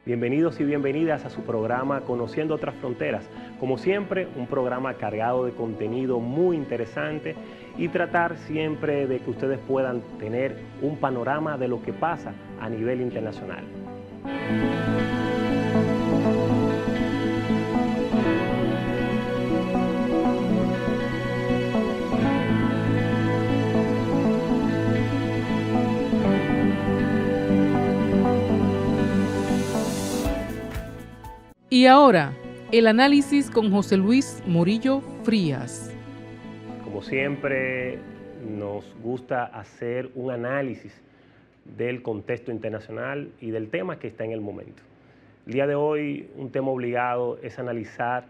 Bienvenidos y bienvenidas a su programa Conociendo Otras Fronteras. Como siempre, un programa cargado de contenido muy interesante y tratar siempre de que ustedes puedan tener un panorama de lo que pasa a nivel internacional. Y ahora, el análisis con José Luis Morillo Frías. Como siempre, nos gusta hacer un análisis del contexto internacional y del tema que está en el momento. El día de hoy, un tema obligado es analizar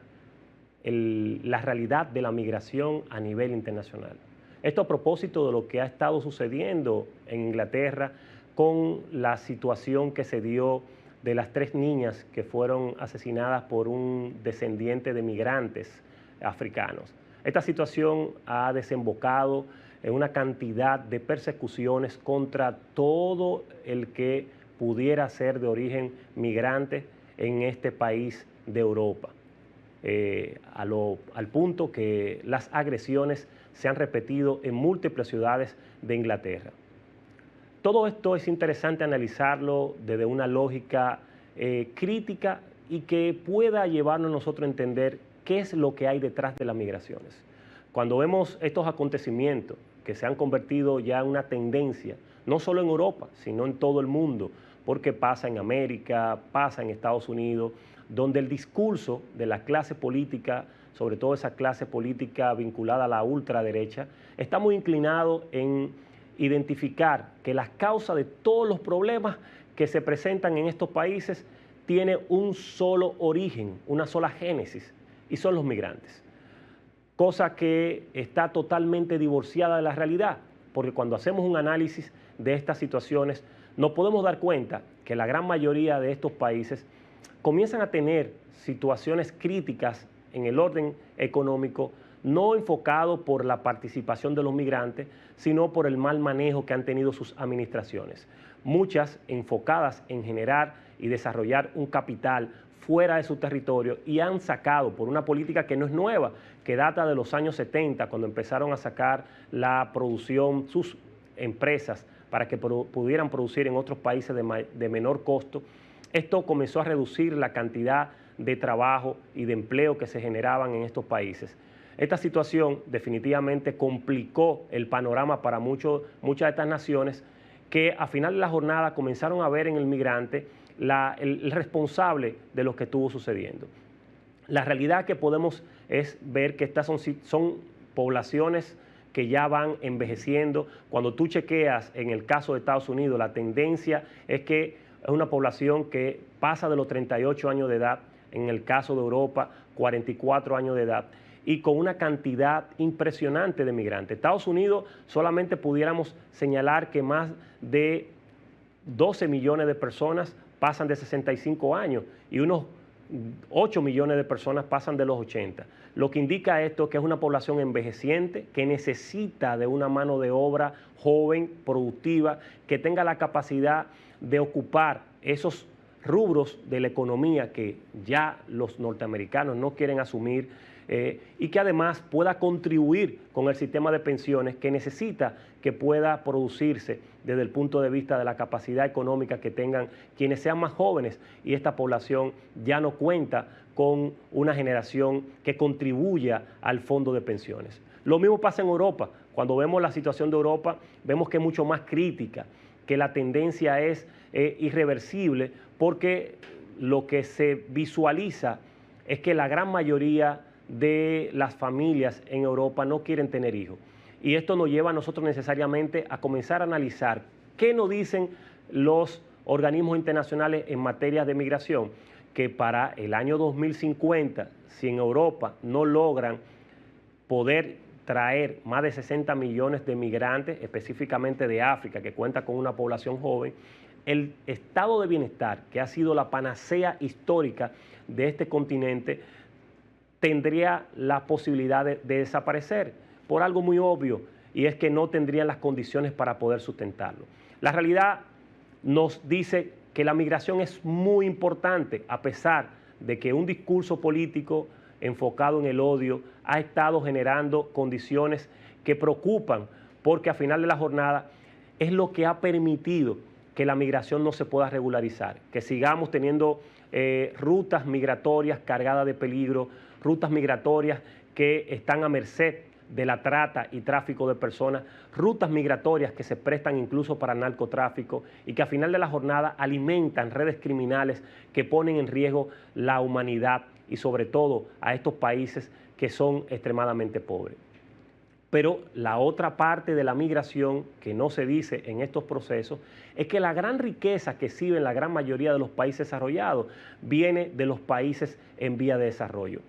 la realidad de la migración a nivel internacional. Esto a propósito de lo que ha estado sucediendo en Inglaterra con la situación que se dio de las 3 niñas que fueron asesinadas por un descendiente de migrantes africanos. Esta situación ha desembocado en una cantidad de persecuciones contra todo el que pudiera ser de origen migrante en este país de Europa, al punto que las agresiones se han repetido en múltiples ciudades de Inglaterra. Todo esto es interesante analizarlo desde una lógica crítica y que pueda llevarnos a nosotros a entender qué es lo que hay detrás de las migraciones. Cuando vemos estos acontecimientos que se han convertido ya en una tendencia, no solo en Europa, sino en todo el mundo, porque pasa en América, pasa en Estados Unidos, donde el discurso de la clase política, sobre todo esa clase política vinculada a la ultraderecha, está muy inclinado en identificar que las causas de todos los problemas que se presentan en estos países tiene un solo origen, una sola génesis, y son los migrantes. Cosa que está totalmente divorciada de la realidad, porque cuando hacemos un análisis de estas situaciones, nos podemos dar cuenta que la gran mayoría de estos países comienzan a tener situaciones críticas en el orden económico, no enfocado por la participación de los migrantes, sino por el mal manejo que han tenido sus administraciones. Muchas enfocadas en generar y desarrollar un capital fuera de su territorio y han sacado por una política que no es nueva, que data de los años 70, cuando empezaron a sacar la producción, sus empresas, para que pudieran producir en otros países de menor costo. Esto comenzó a reducir la cantidad de trabajo y de empleo que se generaban en estos países. Esta situación definitivamente complicó el panorama para muchas de estas naciones que a final de la jornada comenzaron a ver en el migrante el responsable de lo que estuvo sucediendo. La realidad que podemos es ver que estas son poblaciones que ya van envejeciendo. Cuando tú chequeas en el caso de Estados Unidos, la tendencia es que es una población que pasa de los 38 años de edad, en el caso de Europa, 44 años de edad, y con una cantidad impresionante de migrantes. Estados Unidos solamente pudiéramos señalar que más de 12 millones de personas pasan de 65 años y unos 8 millones de personas pasan de los 80. Lo que indica esto que es una población envejeciente que necesita de una mano de obra joven, productiva, que tenga la capacidad de ocupar esos rubros de la economía que ya los norteamericanos no quieren asumir, y que además pueda contribuir con el sistema de pensiones que necesita que pueda producirse desde el punto de vista de la capacidad económica que tengan quienes sean más jóvenes, y esta población ya no cuenta con una generación que contribuya al fondo de pensiones. Lo mismo pasa en Europa. Cuando vemos la situación de Europa, vemos que es mucho más crítica, que la tendencia es irreversible, porque lo que se visualiza es que la gran mayoría de las familias en Europa no quieren tener hijos. Y esto nos lleva a nosotros necesariamente a comenzar a analizar qué nos dicen los organismos internacionales en materia de migración, que para el año 2050, si en Europa no logran poder traer más de 60 millones de migrantes, específicamente de África, que cuenta con una población joven, el estado de bienestar, que ha sido la panacea histórica de este continente, tendría la posibilidad de desaparecer por algo muy obvio, y es que no tendrían las condiciones para poder sustentarlo. La realidad nos dice que la migración es muy importante, a pesar de que un discurso político enfocado en el odio ha estado generando condiciones que preocupan, porque al final de la jornada es lo que ha permitido que la migración no se pueda regularizar, que sigamos teniendo rutas migratorias cargadas de peligro, rutas migratorias que están a merced de la trata y tráfico de personas, rutas migratorias que se prestan incluso para el narcotráfico y que al final de la jornada alimentan redes criminales que ponen en riesgo la humanidad y sobre todo a estos países que son extremadamente pobres. Pero la otra parte de la migración que no se dice en estos procesos es que la gran riqueza que exhiben la gran mayoría de los países desarrollados viene de los países en vía de desarrollo.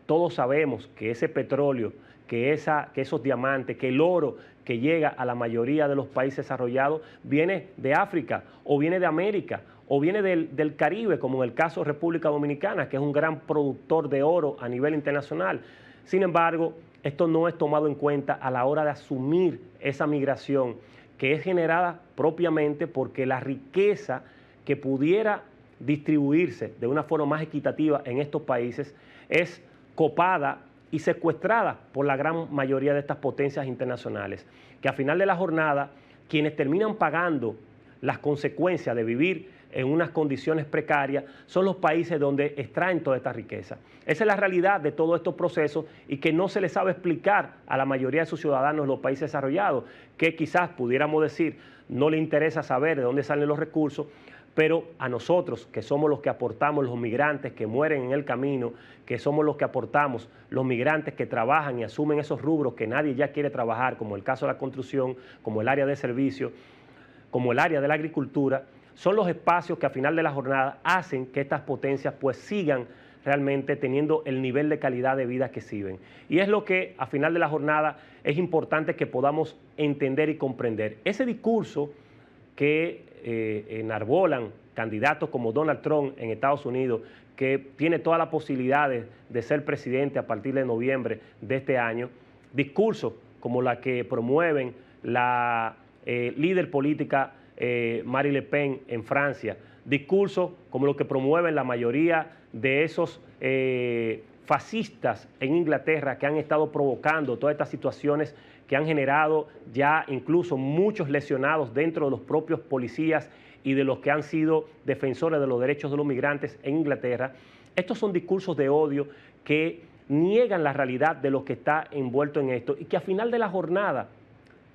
Todos sabemos que ese petróleo, que esos diamantes, que el oro que llega a la mayoría de los países desarrollados viene de África o viene de América o viene del Caribe, como en el caso de República Dominicana, que es un gran productor de oro a nivel internacional. Sin embargo, esto no es tomado en cuenta a la hora de asumir esa migración que es generada propiamente porque la riqueza que pudiera distribuirse de una forma más equitativa en estos países es copada y secuestrada por la gran mayoría de estas potencias internacionales, que al final de la jornada, quienes terminan pagando las consecuencias de vivir en unas condiciones precarias son los países donde extraen toda esta riqueza. Esa es la realidad de todos estos procesos y que no se les sabe explicar a la mayoría de sus ciudadanos en los países desarrollados, que quizás pudiéramos decir no le interesa saber de dónde salen los recursos, pero a nosotros, que somos los que aportamos los migrantes que mueren en el camino, que somos los que aportamos los migrantes que trabajan y asumen esos rubros que nadie ya quiere trabajar, como el caso de la construcción, como el área de servicios, como el área de la agricultura, son los espacios que al final de la jornada hacen que estas potencias pues sigan realmente teniendo el nivel de calidad de vida que exhiben. Y es lo que al final de la jornada es importante que podamos entender y comprender. Ese discurso que enarbolan candidatos como Donald Trump en Estados Unidos, que tiene todas las posibilidades de ser presidente a partir de noviembre de este año, discursos como la que promueven la líder política Marine Le Pen en Francia, discursos como los que promueven la mayoría de esos fascistas en Inglaterra que han estado provocando todas estas situaciones que han generado ya incluso muchos lesionados dentro de los propios policías y de los que han sido defensores de los derechos de los migrantes en Inglaterra. Estos son discursos de odio que niegan la realidad de lo que está envuelto en esto y que al final de la jornada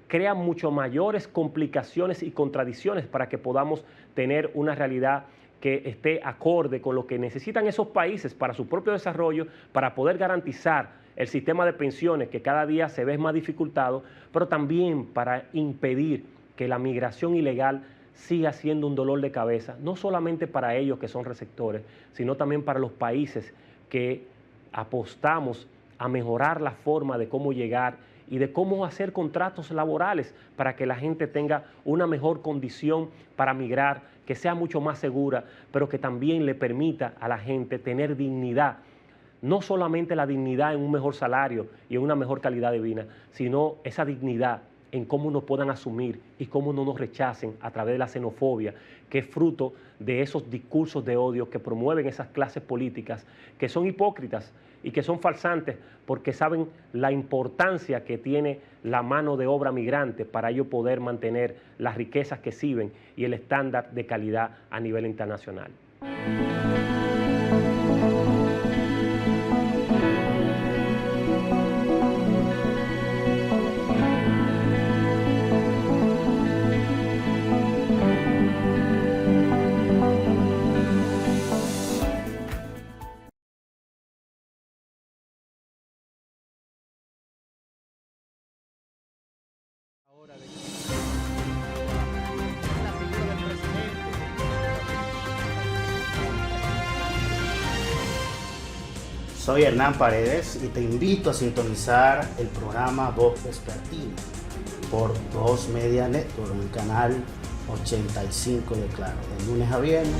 crean mucho mayores complicaciones y contradicciones para que podamos tener una realidad que esté acorde con lo que necesitan esos países para su propio desarrollo, para poder garantizar el sistema de pensiones que cada día se ve más dificultado, pero también para impedir que la migración ilegal siga siendo un dolor de cabeza, no solamente para ellos que son receptores, sino también para los países que apostamos a mejorar la forma de cómo llegar y de cómo hacer contratos laborales para que la gente tenga una mejor condición para migrar, que sea mucho más segura, pero que también le permita a la gente tener dignidad. No solamente la dignidad en un mejor salario y en una mejor calidad de vida, sino esa dignidad en cómo nos puedan asumir y cómo no nos rechacen a través de la xenofobia, que es fruto de esos discursos de odio que promueven esas clases políticas que son hipócritas y que son falsantes porque saben la importancia que tiene la mano de obra migrante para ellos poder mantener las riquezas que exhiben y el estándar de calidad a nivel internacional. Soy Hernán Paredes y te invito a sintonizar el programa Voz Vespertina por 2 Media Network, en el canal 85 de Claro, de lunes a viernes.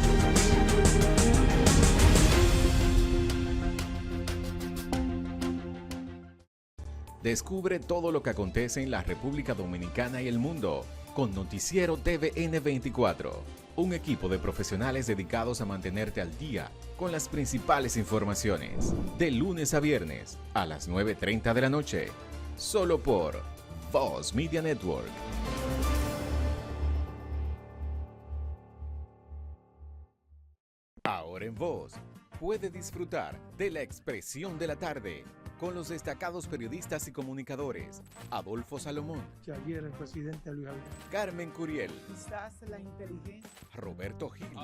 Descubre todo lo que acontece en la República Dominicana y el mundo con Noticiero TVN 24. un equipo de profesionales dedicados a mantenerte al día con las principales informaciones, de lunes a viernes a las 9:30 de la noche, solo por Voz Media Network. Ahora en Voz, puede disfrutar de La Expresión de la Tarde con los destacados periodistas y comunicadores Adolfo Salomón, Ayer el presidente Luis Abinader, Carmen Curiel, quizás la inteligencia, Roberto Gil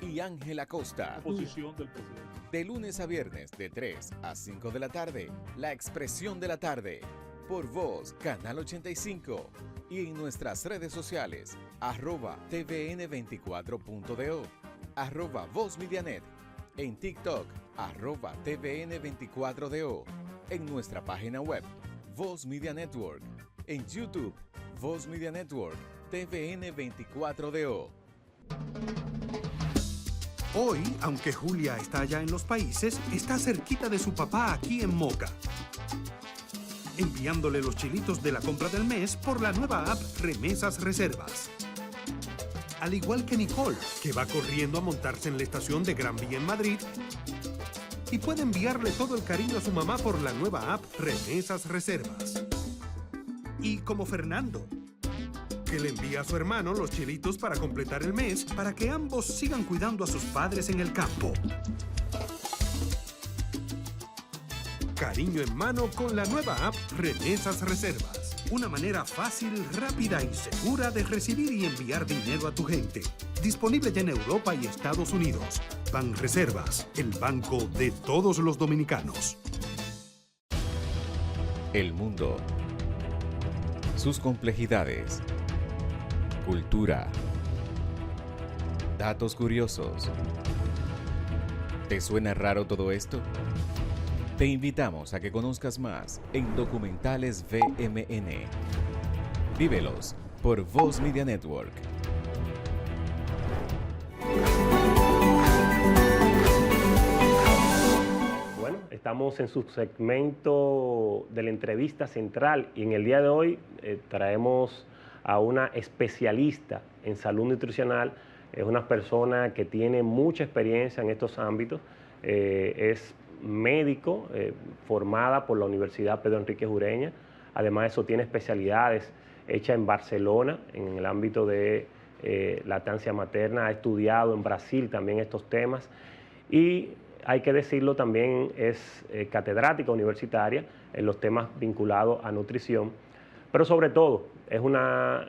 y Ángela Costa. Posición del presidente. De lunes a viernes de 3 a 5 de la tarde, La Expresión de la Tarde, por Voz, Canal 85, y en nuestras redes sociales, @tvn24.do, @VozMediaNet, en TikTok, @tvn24do, en nuestra página web, Voz Media Network, en YouTube, Voz Media Network, TVN24DO. Hoy, aunque Julia está allá en los países, está cerquita de su papá aquí en Moca, enviándole los chilitos de la compra del mes por la nueva app Remesas Reservas. Al igual que Nicole, que va corriendo a montarse en la estación de Gran Vía en Madrid y puede enviarle todo el cariño a su mamá por la nueva app Remesas Reservas. Y como Fernando, que le envía a su hermano los chilitos para completar el mes para que ambos sigan cuidando a sus padres en el campo. Cariño en mano con la nueva app Remesas Reservas. Una manera fácil, rápida y segura de recibir y enviar dinero a tu gente. Disponible ya en Europa y Estados Unidos. Banreservas, el banco de todos los dominicanos. El mundo, sus complejidades, cultura, datos curiosos. ¿Te suena raro todo esto? Te invitamos a que conozcas más en Documentales VMN. Vívelos por Voz Media Network. Bueno, estamos en su segmento de la entrevista central y en el día de hoy traemos a una especialista en salud nutricional. Es una persona que tiene mucha experiencia en estos ámbitos. Es médico, formada por la Universidad Pedro Enríquez Ureña. Además de eso, tiene especialidades hechas en Barcelona, en el ámbito de lactancia materna. Ha estudiado en Brasil también estos temas. Y hay que decirlo también, es catedrática universitaria en los temas vinculados a nutrición. Pero sobre todo, es una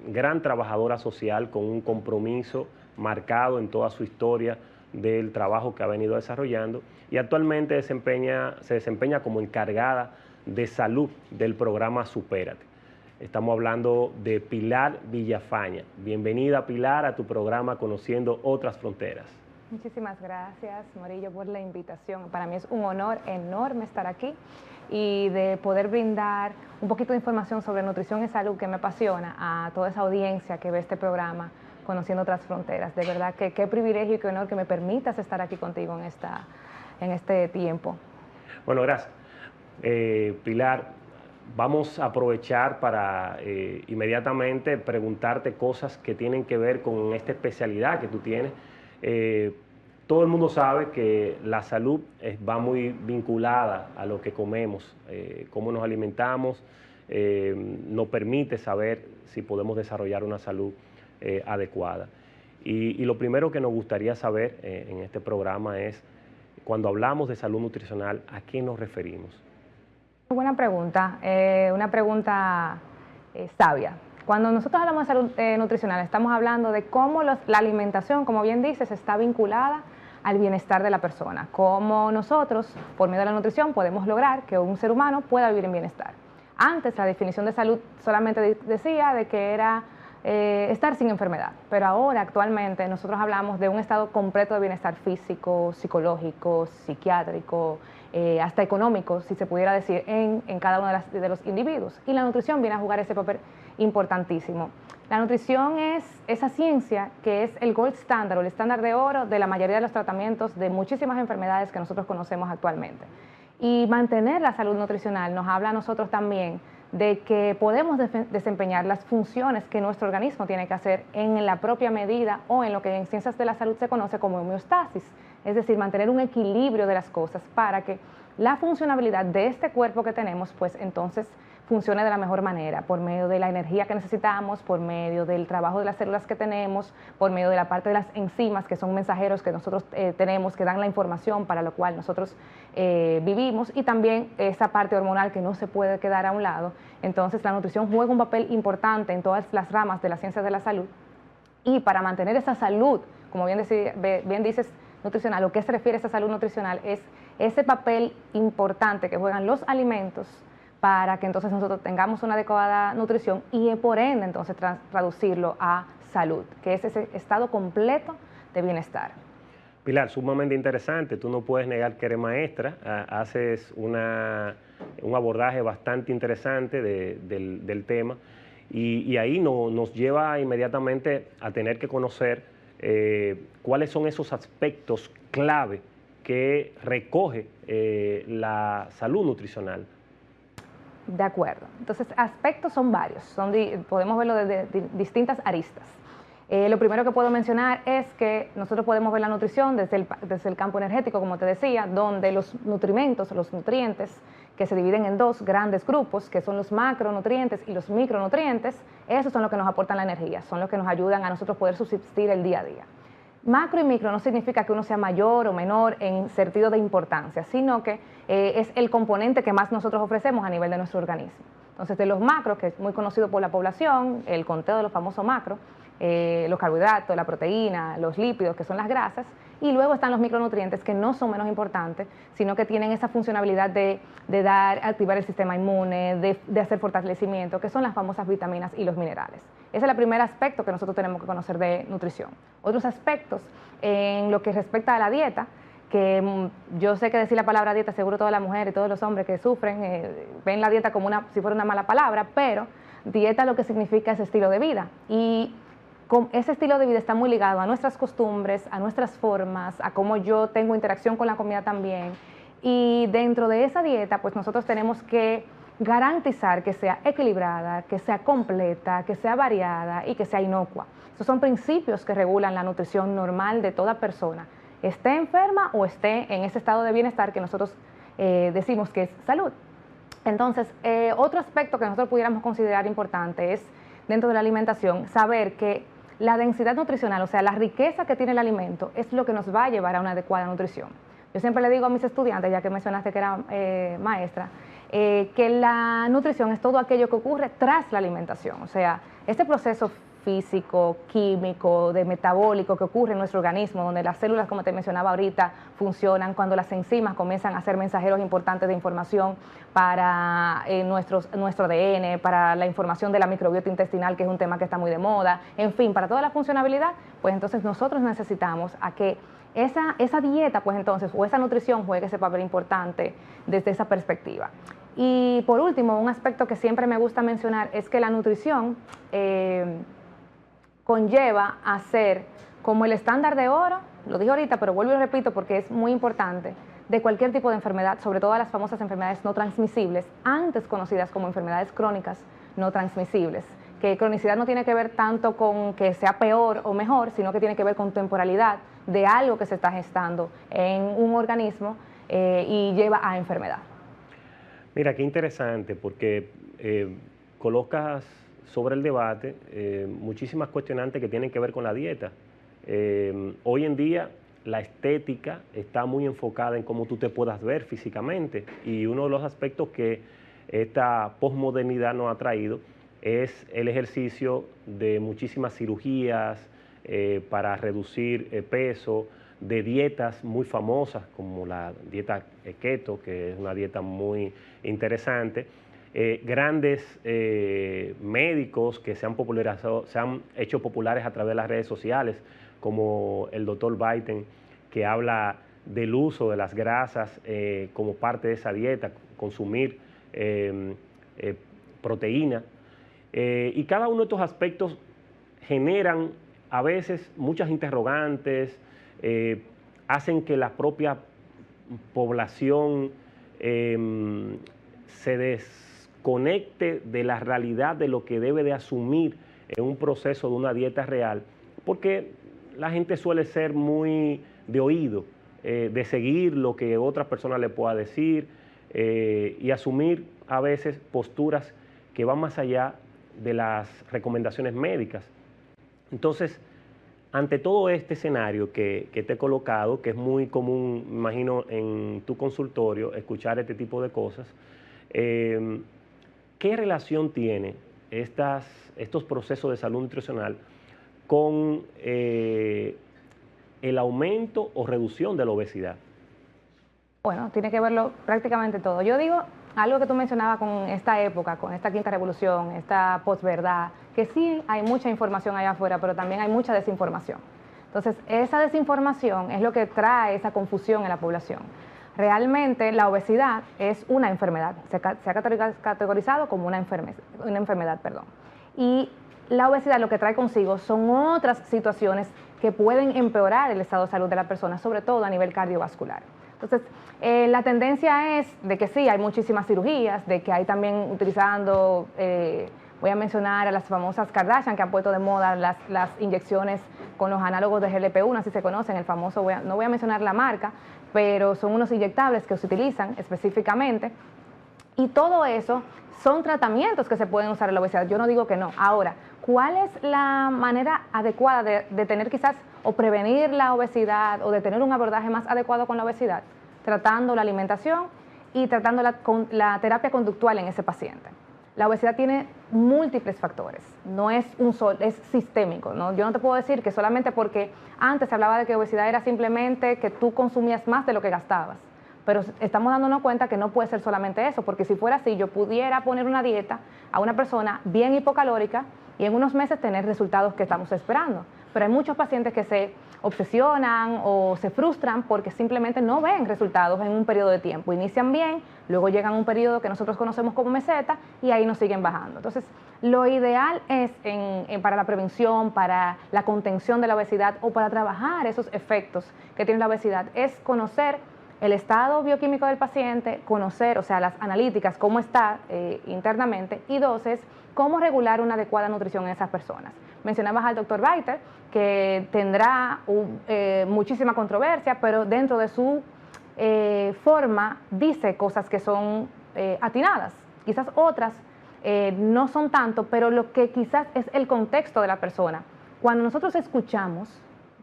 gran trabajadora social con un compromiso marcado en toda su historia del trabajo que ha venido desarrollando, y actualmente se desempeña como encargada de salud del programa Supérate. Estamos hablando de Pilar Villafaña. Bienvenida, Pilar, a tu programa Conociendo Otras Fronteras. Muchísimas gracias, Morillo, por la invitación. Para mí es un honor enorme estar aquí y de poder brindar un poquito de información sobre nutrición y salud, que me apasiona, a toda esa audiencia que ve este programa Conociendo Otras Fronteras. De verdad que qué privilegio y qué honor que me permitas estar aquí contigo en este tiempo. Bueno, gracias. Pilar, vamos a aprovechar para inmediatamente preguntarte cosas que tienen que ver con esta especialidad que tú tienes. Todo el mundo sabe que la salud va muy vinculada a lo que comemos, cómo nos alimentamos, nos permite saber si podemos desarrollar una salud adecuada. Y lo primero que nos gustaría saber en este programa es, cuando hablamos de salud nutricional, ¿a qué nos referimos? Buena pregunta, una pregunta sabia. Cuando nosotros hablamos de salud nutricional, estamos hablando de cómo la alimentación, como bien dices, está vinculada al bienestar de la persona. Cómo nosotros, por medio de la nutrición, podemos lograr que un ser humano pueda vivir en bienestar. Antes, la definición de salud solamente decía de que era estar sin enfermedad, pero ahora, actualmente, nosotros hablamos de un estado completo de bienestar físico, psicológico, psiquiátrico, hasta económico, si se pudiera decir, en cada uno de los individuos. Y la nutrición viene a jugar ese papel importantísimo. La nutrición es esa ciencia que es el gold standard o el estándar de oro de la mayoría de los tratamientos de muchísimas enfermedades que nosotros conocemos actualmente. Y mantener la salud nutricional nos habla a nosotros también de que podemos desempeñar las funciones que nuestro organismo tiene que hacer en la propia medida o en lo que en ciencias de la salud se conoce como homeostasis, es decir, mantener un equilibrio de las cosas para que la funcionabilidad de este cuerpo que tenemos, pues entonces funcione de la mejor manera, por medio de la energía que necesitamos, por medio del trabajo de las células que tenemos, por medio de la parte de las enzimas, que son mensajeros que nosotros tenemos, que dan la información para lo cual nosotros vivimos, y también esa parte hormonal que no se puede quedar a un lado. Entonces la nutrición juega un papel importante en todas las ramas de la ciencia de la salud, y para mantener esa salud, como bien dices, nutricional, lo que se refiere a esa salud nutricional es ese papel importante que juegan los alimentos para que entonces nosotros tengamos una adecuada nutrición y por ende entonces traducirlo a salud, que es ese estado completo de bienestar. Pilar, sumamente interesante. Tú no puedes negar que eres maestra, haces un abordaje bastante interesante del tema y ahí nos lleva inmediatamente a tener que conocer cuáles son esos aspectos clave que recoge la salud nutricional. De acuerdo. Entonces, aspectos son varios, podemos verlo desde distintas aristas. Lo primero que puedo mencionar es que nosotros podemos ver la nutrición desde el campo energético, como te decía, donde los nutrimentos, los nutrientes, que se dividen en dos grandes grupos, que son los macronutrientes y los micronutrientes, esos son los que nos aportan la energía, son los que nos ayudan a nosotros poder subsistir el día a día. Macro y micro no significa que uno sea mayor o menor en sentido de importancia, sino que es el componente que más nosotros ofrecemos a nivel de nuestro organismo. Entonces, de los macros, que es muy conocido por la población, el conteo de los famosos macros, los carbohidratos, la proteína, los lípidos, que son las grasas, y luego están los micronutrientes, que no son menos importantes, sino que tienen esa funcionalidad de activar el sistema inmune, de hacer fortalecimiento, que son las famosas vitaminas y los minerales. Ese es el primer aspecto que nosotros tenemos que conocer de nutrición. Otros aspectos en lo que respecta a la dieta, que yo sé que decir la palabra dieta, seguro todas las mujeres y todos los hombres que sufren ven la dieta como si fuera una mala palabra, pero dieta lo que significa es estilo de vida, y ese estilo de vida está muy ligado a nuestras costumbres, a nuestras formas, a cómo yo tengo interacción con la comida también, y dentro de esa dieta pues nosotros tenemos que garantizar que sea equilibrada, que sea completa, que sea variada y que sea inocua. Esos son principios que regulan la nutrición normal de toda persona, esté enferma o esté en ese estado de bienestar que nosotros decimos que es salud. Entonces, otro aspecto que nosotros pudiéramos considerar importante es, dentro de la alimentación, saber que la densidad nutricional, o sea, la riqueza que tiene el alimento, es lo que nos va a llevar a una adecuada nutrición. Yo siempre le digo a mis estudiantes, ya que mencionaste que era maestra, que la nutrición es todo aquello que ocurre tras la alimentación, o sea, este proceso físico, químico, de metabólico que ocurre en nuestro organismo, donde las células, como te mencionaba ahorita, funcionan, cuando las enzimas comienzan a ser mensajeros importantes de información para nuestro ADN, para la información de la microbiota intestinal, que es un tema que está muy de moda, en fin, para toda la funcionalidad, pues entonces nosotros necesitamos a que esa dieta, pues entonces, o esa nutrición juegue ese papel importante desde esa perspectiva. Y por último, un aspecto que siempre me gusta mencionar es que la nutrición conlleva a ser como el estándar de oro, lo dije ahorita, pero vuelvo y repito porque es muy importante, de cualquier tipo de enfermedad, sobre todo las famosas enfermedades no transmisibles, antes conocidas como enfermedades crónicas no transmisibles, que cronicidad no tiene que ver tanto con que sea peor o mejor, sino que tiene que ver con temporalidad de algo que se está gestando en un organismo y lleva a enfermedad. Mira, qué interesante, porque colocas sobre el debate muchísimas cuestionantes que tienen que ver con la dieta. Hoy en día la estética está muy enfocada en cómo tú te puedas ver físicamente, y uno de los aspectos que esta posmodernidad nos ha traído es el ejercicio de muchísimas cirugías para reducir peso, de dietas muy famosas como la dieta keto, que es una dieta muy interesante. Grandes médicos que se han popularizado, se han hecho populares a través de las redes sociales, como el doctor Biden, que habla del uso de las grasas como parte de esa dieta, consumir proteína. Y cada uno de estos aspectos generan a veces muchas interrogantes, hacen que la propia población se desconecte de la realidad de lo que debe de asumir en un proceso de una dieta real, porque la gente suele ser muy de oído, de seguir lo que otra persona le pueda decir y asumir a veces posturas que van más allá de las recomendaciones médicas. Entonces, ante todo este escenario que te he colocado, que es muy común, me imagino, en tu consultorio, escuchar este tipo de cosas, ¿qué relación tiene estos procesos de salud nutricional con el aumento o reducción de la obesidad? Bueno, tiene que verlo prácticamente todo. Yo digo algo que tú mencionabas con esta época, con esta quinta revolución, esta posverdad, que sí hay mucha información allá afuera, pero también hay mucha desinformación. Entonces, esa desinformación es lo que trae esa confusión en la población. Realmente la obesidad es una enfermedad, se ha categorizado como una enfermedad. Y la obesidad lo que trae consigo son otras situaciones que pueden empeorar el estado de salud de la persona, sobre todo a nivel cardiovascular. Entonces, la tendencia es de que sí, hay muchísimas cirugías, de que hay también utilizando, voy a mencionar a las famosas Kardashian que han puesto de moda las inyecciones con los análogos de GLP-1, así se conocen, el famoso, no voy a mencionar la marca, pero son unos inyectables que se utilizan específicamente. Y todo eso son tratamientos que se pueden usar en la obesidad, yo no digo que no. Ahora, ¿cuál es la manera adecuada de tener quizás o prevenir la obesidad o de tener un abordaje más adecuado con la obesidad? Tratando la alimentación y tratando la terapia conductual en ese paciente. La obesidad tiene múltiples factores, no es un solo, es sistémico, ¿no? Yo no te puedo decir que solamente porque antes se hablaba de que obesidad era simplemente que tú consumías más de lo que gastabas, pero estamos dándonos cuenta que no puede ser solamente eso, porque si fuera así, yo pudiera poner una dieta a una persona bien hipocalórica y en unos meses tener resultados que estamos esperando. Pero hay muchos pacientes que se obsesionan o se frustran porque simplemente no ven resultados en un periodo de tiempo. Inician bien, luego llegan a un periodo que nosotros conocemos como meseta y ahí nos siguen bajando. Entonces, lo ideal es para la prevención, para la contención de la obesidad o para trabajar esos efectos que tiene la obesidad, es conocer el estado bioquímico del paciente, conocer, o sea, las analíticas, cómo está internamente, y dos es cómo regular una adecuada nutrición en esas personas. Mencionabas al doctor Reiter, que tendrá muchísima controversia, pero dentro de su forma dice cosas que son atinadas. Quizás otras no son tanto, pero lo que quizás es el contexto de la persona. Cuando nosotros escuchamos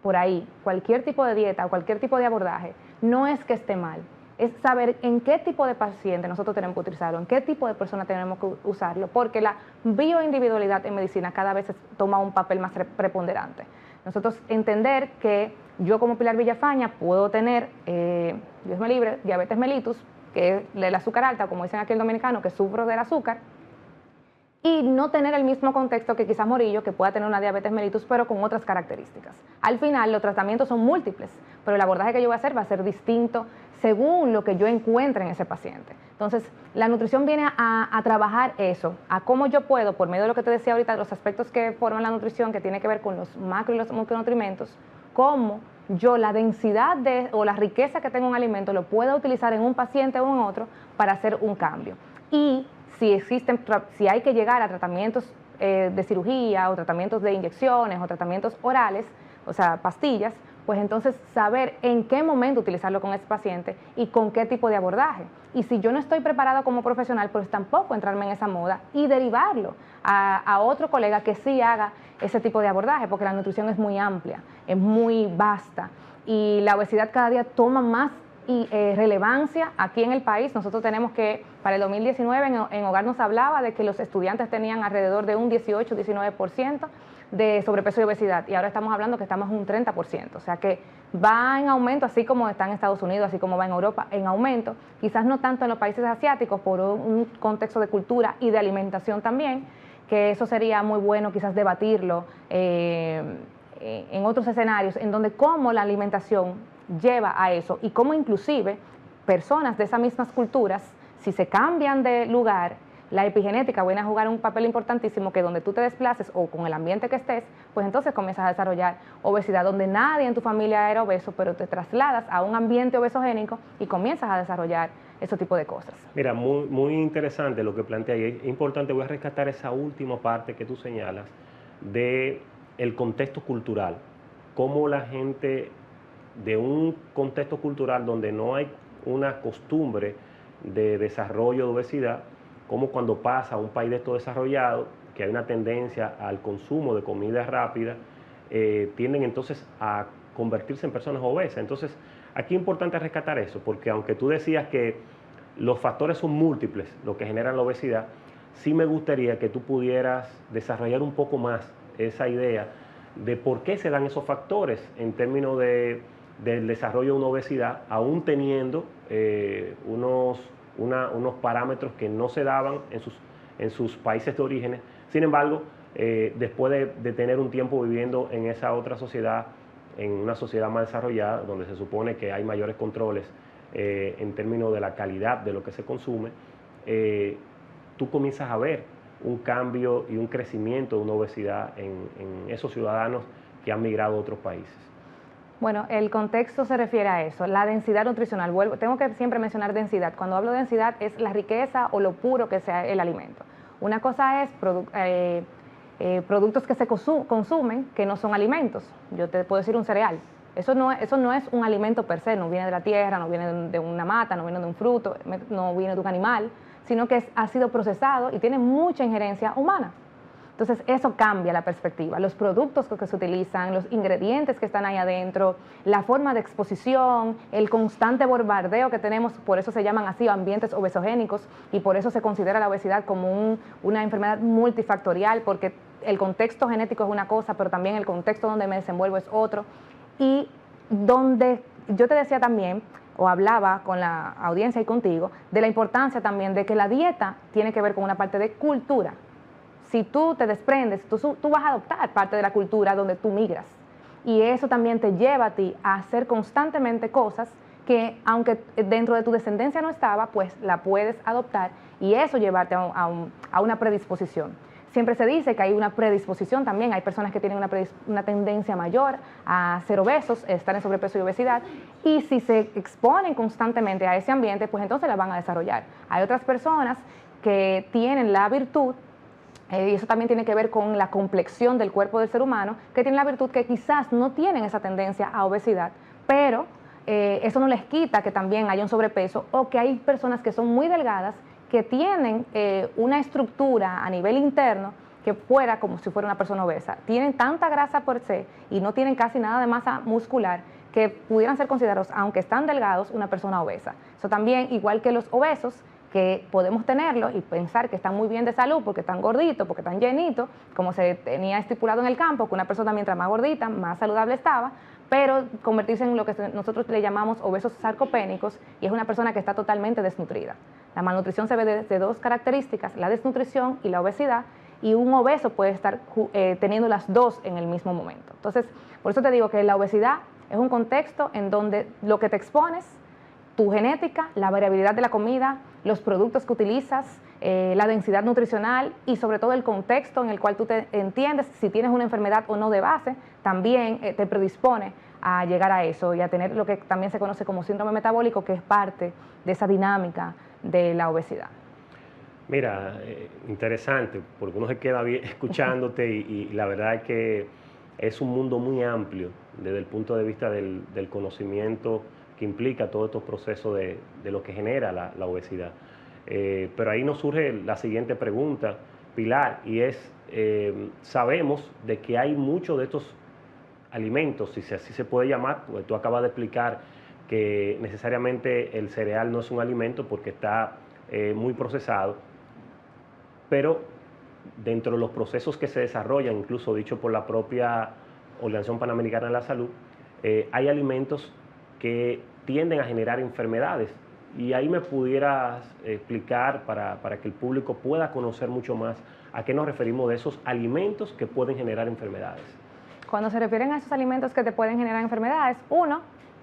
por ahí cualquier tipo de dieta o cualquier tipo de abordaje, no es que esté mal, es saber en qué tipo de paciente nosotros tenemos que utilizarlo, en qué tipo de persona tenemos que usarlo, porque la bioindividualidad en medicina cada vez toma un papel más preponderante. Nosotros entender que yo como Pilar Villafaña puedo tener, Dios me libre, diabetes mellitus, que es el azúcar alta, como dicen aquí en dominicano, que sufro del azúcar, y no tener el mismo contexto que quizás Morillo, que pueda tener una diabetes mellitus, pero con otras características. Al final, los tratamientos son múltiples, pero el abordaje que yo voy a hacer va a ser distinto según lo que yo encuentre en ese paciente. Entonces, la nutrición viene a trabajar eso, a cómo yo puedo, por medio de lo que te decía ahorita, los aspectos que forman la nutrición, que tiene que ver con los macro y los micronutrientes, cómo yo la densidad o la riqueza que tengo en un alimento lo puedo utilizar en un paciente o en otro para hacer un cambio. Y si hay que llegar a tratamientos de cirugía o tratamientos de inyecciones o tratamientos orales, o sea, pastillas, pues entonces saber en qué momento utilizarlo con ese paciente y con qué tipo de abordaje. Y si yo no estoy preparado como profesional, pues tampoco entrarme en esa moda y derivarlo a otro colega que sí haga ese tipo de abordaje, porque la nutrición es muy amplia, es muy vasta y la obesidad cada día toma más relevancia aquí en el país. Nosotros tenemos que, para el 2019 en Hogar nos hablaba de que los estudiantes tenían alrededor de un 18-19% de sobrepeso y obesidad, y ahora estamos hablando que estamos en un 30%, o sea que va en aumento, así como está en Estados Unidos, así como va en Europa, en aumento, quizás no tanto en los países asiáticos por un contexto de cultura y de alimentación también, que eso sería muy bueno quizás debatirlo en otros escenarios, en donde cómo la alimentación lleva a eso y cómo inclusive personas de esas mismas culturas, si se cambian de lugar, La epigenética viene a jugar un papel importantísimo, que donde tú te desplaces o con el ambiente que estés, pues entonces comienzas a desarrollar obesidad, donde nadie en tu familia era obeso, pero te trasladas a un ambiente obesogénico y comienzas a desarrollar ese tipo de cosas. Mira, muy interesante lo que plantea y es importante, voy a rescatar esa última parte que tú señalas de el contexto cultural, cómo la gente de un contexto cultural donde no hay una costumbre de desarrollo de obesidad, como cuando pasa a un país de estos desarrollados, que hay una tendencia al consumo de comida rápida, tienden entonces a convertirse en personas obesas. Entonces, aquí es importante rescatar eso, porque aunque tú decías que los factores son múltiples, lo que generan la obesidad, sí me gustaría que tú pudieras desarrollar un poco más esa idea de por qué se dan esos factores en términos del desarrollo de una obesidad, aún teniendo unos parámetros que no se daban en sus países de origen. Sin embargo, después de tener un tiempo viviendo en esa otra sociedad, en una sociedad más desarrollada, donde se supone que hay mayores controles en términos de la calidad de lo que se consume, tú comienzas a ver un cambio y un crecimiento de una obesidad en esos ciudadanos que han migrado a otros países. Bueno, el contexto se refiere a eso, la densidad nutricional. Tengo que siempre mencionar densidad. Cuando hablo de densidad es la riqueza o lo puro que sea el alimento. Una cosa es productos que se consumen que no son alimentos. Yo te puedo decir un cereal. Eso no es un alimento per se, no viene de la tierra, no viene de una mata, no viene de un fruto, no viene de un animal, sino que ha sido procesado y tiene mucha injerencia humana. Entonces eso cambia la perspectiva, los productos que se utilizan, los ingredientes que están ahí adentro, la forma de exposición, el constante bombardeo que tenemos, por eso se llaman así ambientes obesogénicos y por eso se considera la obesidad como una enfermedad multifactorial, porque el contexto genético es una cosa, pero también el contexto donde me desenvuelvo es otro. Y donde yo te decía también, o hablaba con la audiencia y contigo, de la importancia también de que la dieta tiene que ver con una parte de cultura. Si tú te desprendes, tú vas a adoptar parte de la cultura donde tú migras. Y eso también te lleva a ti a hacer constantemente cosas que, aunque dentro de tu descendencia no estaba, pues la puedes adoptar y eso llevarte a una predisposición. Siempre se dice que hay una predisposición también, hay personas que tienen una tendencia mayor a ser obesos, estar en sobrepeso y obesidad, y si se exponen constantemente a ese ambiente, pues entonces la van a desarrollar. Hay otras personas que tienen la virtud, y eso también tiene que ver con la complexión del cuerpo del ser humano, que tienen la virtud que quizás no tienen esa tendencia a obesidad, pero eso no les quita que también haya un sobrepeso, o que hay personas que son muy delgadas, que tienen una estructura a nivel interno que fuera como si fuera una persona obesa. Tienen tanta grasa por se y no tienen casi nada de masa muscular que pudieran ser considerados, aunque están delgados, una persona obesa. Eso también, igual que los obesos, que podemos tenerlo y pensar que están muy bien de salud porque están gorditos, porque están llenitos, como se tenía estipulado en el campo, que una persona mientras más gordita, más saludable estaba, pero convertirse en lo que nosotros le llamamos obesos sarcopénicos, y es una persona que está totalmente desnutrida. La malnutrición se ve de dos características, la desnutrición y la obesidad, y un obeso puede estar teniendo las dos en el mismo momento. Entonces, por eso te digo que la obesidad es un contexto en donde lo que te expones, tu genética, la variabilidad de la comida, los productos que utilizas, la densidad nutricional y sobre todo el contexto en el cual tú te entiendes si tienes una enfermedad o no de base, también te predispone a llegar a eso y a tener lo que también se conoce como síndrome metabólico, que es parte de esa dinámica de la obesidad. Mira, interesante, porque uno se queda bien escuchándote y la verdad es que es un mundo muy amplio desde el punto de vista del conocimiento que implica todos estos procesos de lo que genera la obesidad. Pero ahí nos surge la siguiente pregunta, Pilar, y es, sabemos de que hay muchos de estos alimentos, si así se puede llamar, porque tú acabas de explicar que necesariamente el cereal no es un alimento porque está muy procesado, pero dentro de los procesos que se desarrollan, incluso dicho por la propia Organización Panamericana de la Salud, hay alimentos que tienden a generar enfermedades. Y ahí me pudieras explicar para que el público pueda conocer mucho más a qué nos referimos de esos alimentos que pueden generar enfermedades. Cuando se refieren a esos alimentos que te pueden generar enfermedades, uno,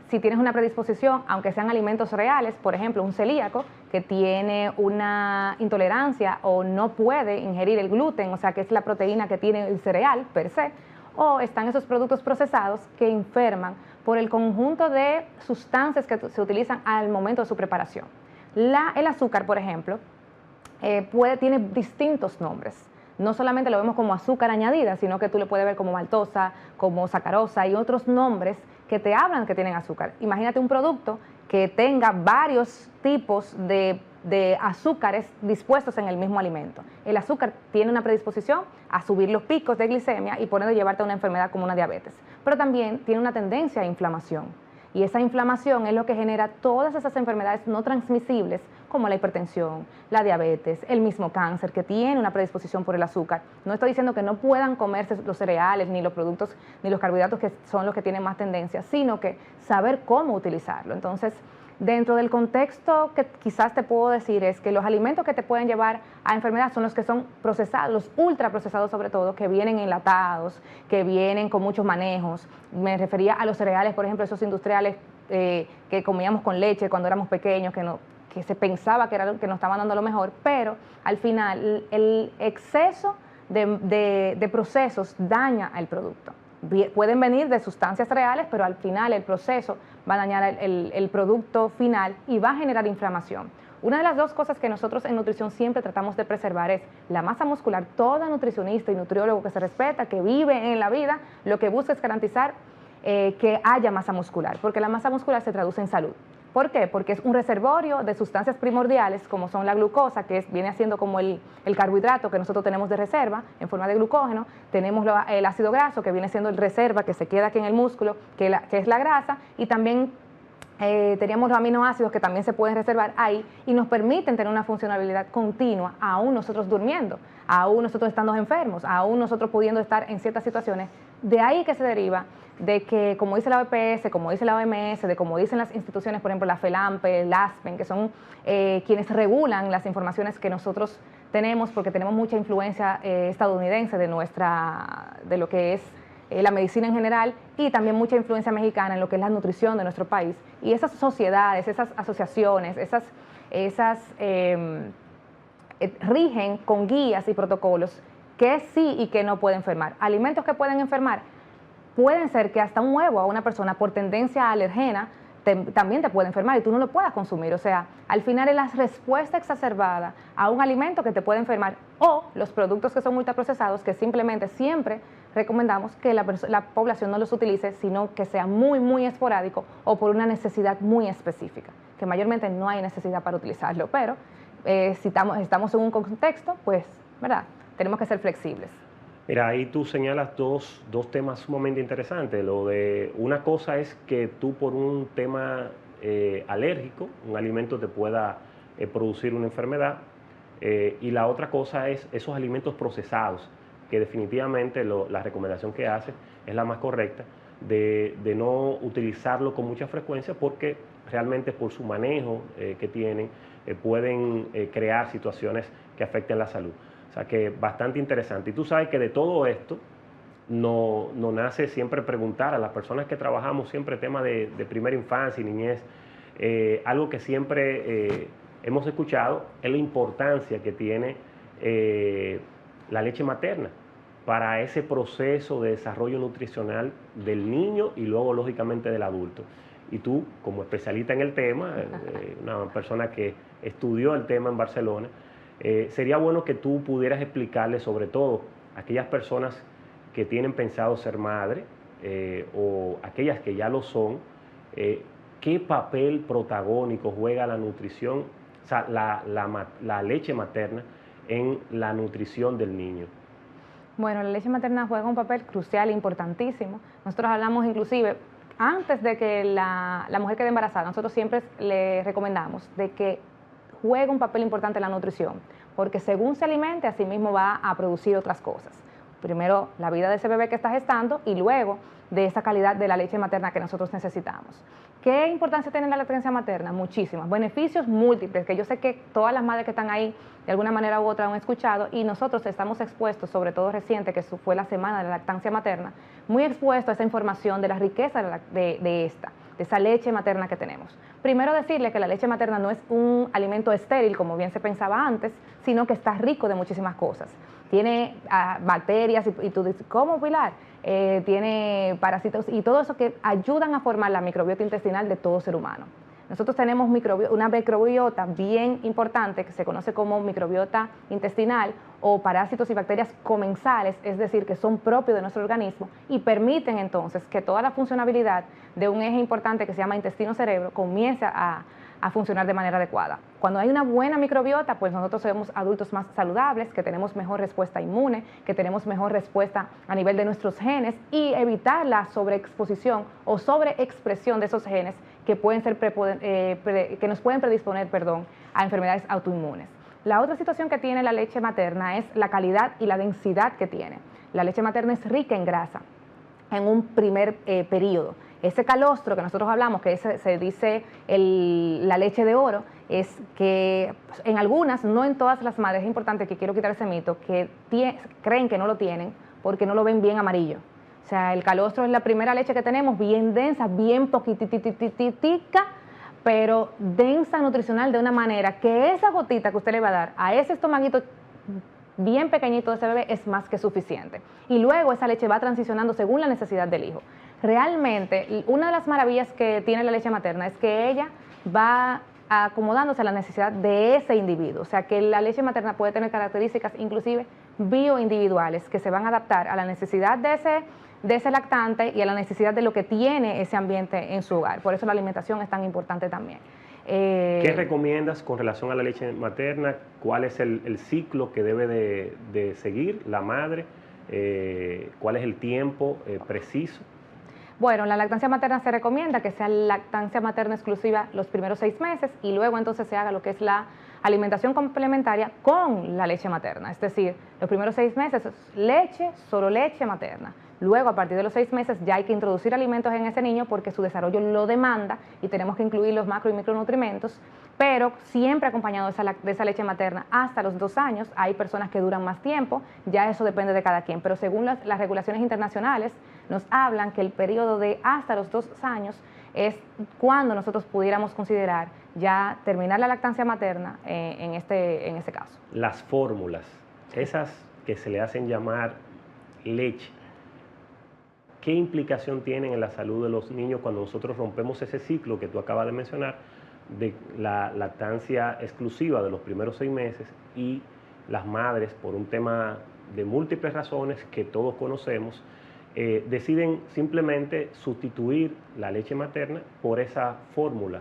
si tienes una predisposición, aunque sean alimentos reales, por ejemplo, un celíaco que tiene una intolerancia o no puede ingerir el gluten, o sea, que es la proteína que tiene el cereal per se, o están esos productos procesados que enferman por el conjunto de sustancias que se utilizan al momento de su preparación. El azúcar, por ejemplo, tiene distintos nombres. No solamente lo vemos como azúcar añadida, sino que tú le puedes ver como maltosa, como sacarosa y otros nombres que te hablan que tienen azúcar. Imagínate un producto que tenga varios tipos de azúcares dispuestos en el mismo alimento. El azúcar tiene una predisposición a subir los picos de glicemia y por ende llevarte a una enfermedad como una diabetes, pero también tiene una tendencia a inflamación. Y esa inflamación es lo que genera todas esas enfermedades no transmisibles como la hipertensión, la diabetes, el mismo cáncer, que tiene una predisposición por el azúcar. No estoy diciendo que no puedan comerse los cereales, ni los productos, ni los carbohidratos que son los que tienen más tendencia, sino que saber cómo utilizarlo. Entonces, dentro del contexto que quizás te puedo decir es que los alimentos que te pueden llevar a enfermedad son los que son procesados, los ultraprocesados sobre todo, que vienen enlatados, que vienen con muchos manejos. Me refería a los cereales, por ejemplo, esos industriales que comíamos con leche cuando éramos pequeños, que se pensaba que nos estaban dando lo mejor, pero al final el exceso de procesos daña al producto. Pueden venir de sustancias reales, pero al final el proceso va a dañar el producto final y va a generar inflamación. Una de las dos cosas que nosotros en nutrición siempre tratamos de preservar es la masa muscular. Todo nutricionista y nutriólogo que se respeta, que vive en la vida, lo que busca es garantizar que haya masa muscular, porque la masa muscular se traduce en salud. ¿Por qué? Porque es un reservorio de sustancias primordiales como son la glucosa, que viene siendo como el carbohidrato que nosotros tenemos de reserva en forma de glucógeno, tenemos el ácido graso que viene siendo el reserva que se queda aquí en el músculo, que es la grasa, y también teníamos los aminoácidos que también se pueden reservar ahí y nos permiten tener una funcionalidad continua, aún nosotros durmiendo, aún nosotros estando enfermos, aún nosotros pudiendo estar en ciertas situaciones. De ahí que se deriva de que, como dice la OPS, como dice la OMS, de como dicen las instituciones, por ejemplo, la FELAMPE, el ASPEN, que son quienes regulan las informaciones que nosotros tenemos, porque tenemos mucha influencia estadounidense de lo que es la medicina en general y también mucha influencia mexicana en lo que es la nutrición de nuestro país. Y esas sociedades, esas asociaciones, rigen con guías y protocolos que sí y que no pueden enfermar. Alimentos que pueden enfermar, pueden ser que hasta un huevo a una persona por tendencia alergena también te puede enfermar y tú no lo puedas consumir. O sea, al final es la respuesta exacerbada a un alimento que te puede enfermar o los productos que son ultraprocesados que simplemente siempre recomendamos que la población no los utilice, sino que sea muy, muy esporádico o por una necesidad muy específica, que mayormente no hay necesidad para utilizarlo, pero si estamos en un contexto, pues, ¿verdad? Tenemos que ser flexibles. Mira, ahí tú señalas dos temas sumamente interesantes. Lo de una cosa es que tú por un tema alérgico, un alimento te pueda producir una enfermedad, y la otra cosa es esos alimentos procesados, que definitivamente la recomendación que hace es la más correcta, de no utilizarlo con mucha frecuencia porque realmente por su manejo que tienen pueden crear situaciones que afecten la salud. O sea que bastante interesante. Y tú sabes que de todo esto no nace siempre preguntar a las personas que trabajamos siempre temas de primera infancia y niñez. Algo que siempre hemos escuchado es la importancia que tiene la leche materna para ese proceso de desarrollo nutricional del niño y luego lógicamente del adulto. Y tú, como especialista en el tema, una persona que estudió el tema en Barcelona, sería bueno que tú pudieras explicarle sobre todo a aquellas personas que tienen pensado ser madre o aquellas que ya lo son, qué papel protagónico juega la nutrición, o sea, la leche materna en la nutrición del niño. Bueno, la leche materna juega un papel crucial e importantísimo. Nosotros hablamos inclusive, antes de que la mujer quede embarazada, nosotros siempre le recomendamos de que juega un papel importante en la nutrición, porque según se alimente, así mismo va a producir otras cosas. Primero, la vida de ese bebé que está gestando y luego de esa calidad de la leche materna que nosotros necesitamos. ¿Qué importancia tiene la lactancia materna? Muchísimas. Beneficios múltiples, que yo sé que todas las madres que están ahí de alguna manera u otra han escuchado y nosotros estamos expuestos, sobre todo reciente, que fue la semana de la lactancia materna, muy expuestos a esa información de la riqueza de esta. de esa leche materna que tenemos. Primero decirle que la leche materna no es un alimento estéril, como bien se pensaba antes, sino que está rico de muchísimas cosas. Tiene bacterias y tú dices, ¿cómo, Pilar? Tiene parásitos y todo eso que ayudan a formar la microbiota intestinal de todo ser humano. Nosotros tenemos una microbiota bien importante que se conoce como microbiota intestinal o parásitos y bacterias comensales, es decir, que son propios de nuestro organismo y permiten entonces que toda la funcionalidad de un eje importante que se llama intestino-cerebro comience a funcionar de manera adecuada. Cuando hay una buena microbiota, pues nosotros somos adultos más saludables, que tenemos mejor respuesta inmune, que tenemos mejor respuesta a nivel de nuestros genes y evitar la sobreexposición o sobreexpresión de esos genes que pueden ser que nos pueden predisponer, a enfermedades autoinmunes. La otra situación que tiene la leche materna es la calidad y la densidad que tiene. La leche materna es rica en grasa en un primer periodo. Ese calostro que nosotros hablamos, que se dice la leche de oro, es que en algunas, no en todas las madres, es importante que quiero quitar ese mito, que creen que no lo tienen porque no lo ven bien amarillo. O sea, el calostro es la primera leche que tenemos, bien densa, bien poquitititica, pero densa nutricional de una manera que esa gotita que usted le va a dar a ese estomaguito bien pequeñito de ese bebé es más que suficiente. Y luego esa leche va transicionando según la necesidad del hijo. Realmente, una de las maravillas que tiene la leche materna es que ella va acomodándose a la necesidad de ese individuo. O sea, que la leche materna puede tener características inclusive bioindividuales que se van a adaptar a la necesidad de ese lactante y a la necesidad de lo que tiene ese ambiente en su hogar. Por eso la alimentación es tan importante también. ¿Qué recomiendas con relación a la leche materna? ¿Cuál es el ciclo que debe de seguir la madre? ¿Cuál es el tiempo preciso? Bueno, la lactancia materna se recomienda que sea lactancia materna exclusiva los primeros 6 meses y luego entonces se haga lo que es la alimentación complementaria con la leche materna. Es decir, los primeros 6 meses es leche, solo leche materna. Luego, a partir de los 6 meses, ya hay que introducir alimentos en ese niño porque su desarrollo lo demanda y tenemos que incluir los macro y micronutrimentos, pero siempre acompañado de esa leche materna hasta los 2 años. Hay personas que duran más tiempo, ya eso depende de cada quien, pero según las regulaciones internacionales nos hablan que el periodo de hasta los 2 años es cuando nosotros pudiéramos considerar ya terminar la lactancia materna en este caso. Las fórmulas, esas que se le hacen llamar leche, ¿qué implicación tienen en la salud de los niños cuando nosotros rompemos ese ciclo que tú acabas de mencionar de la lactancia exclusiva de los primeros 6 meses y las madres, por un tema de múltiples razones que todos conocemos, deciden simplemente sustituir la leche materna por esa fórmula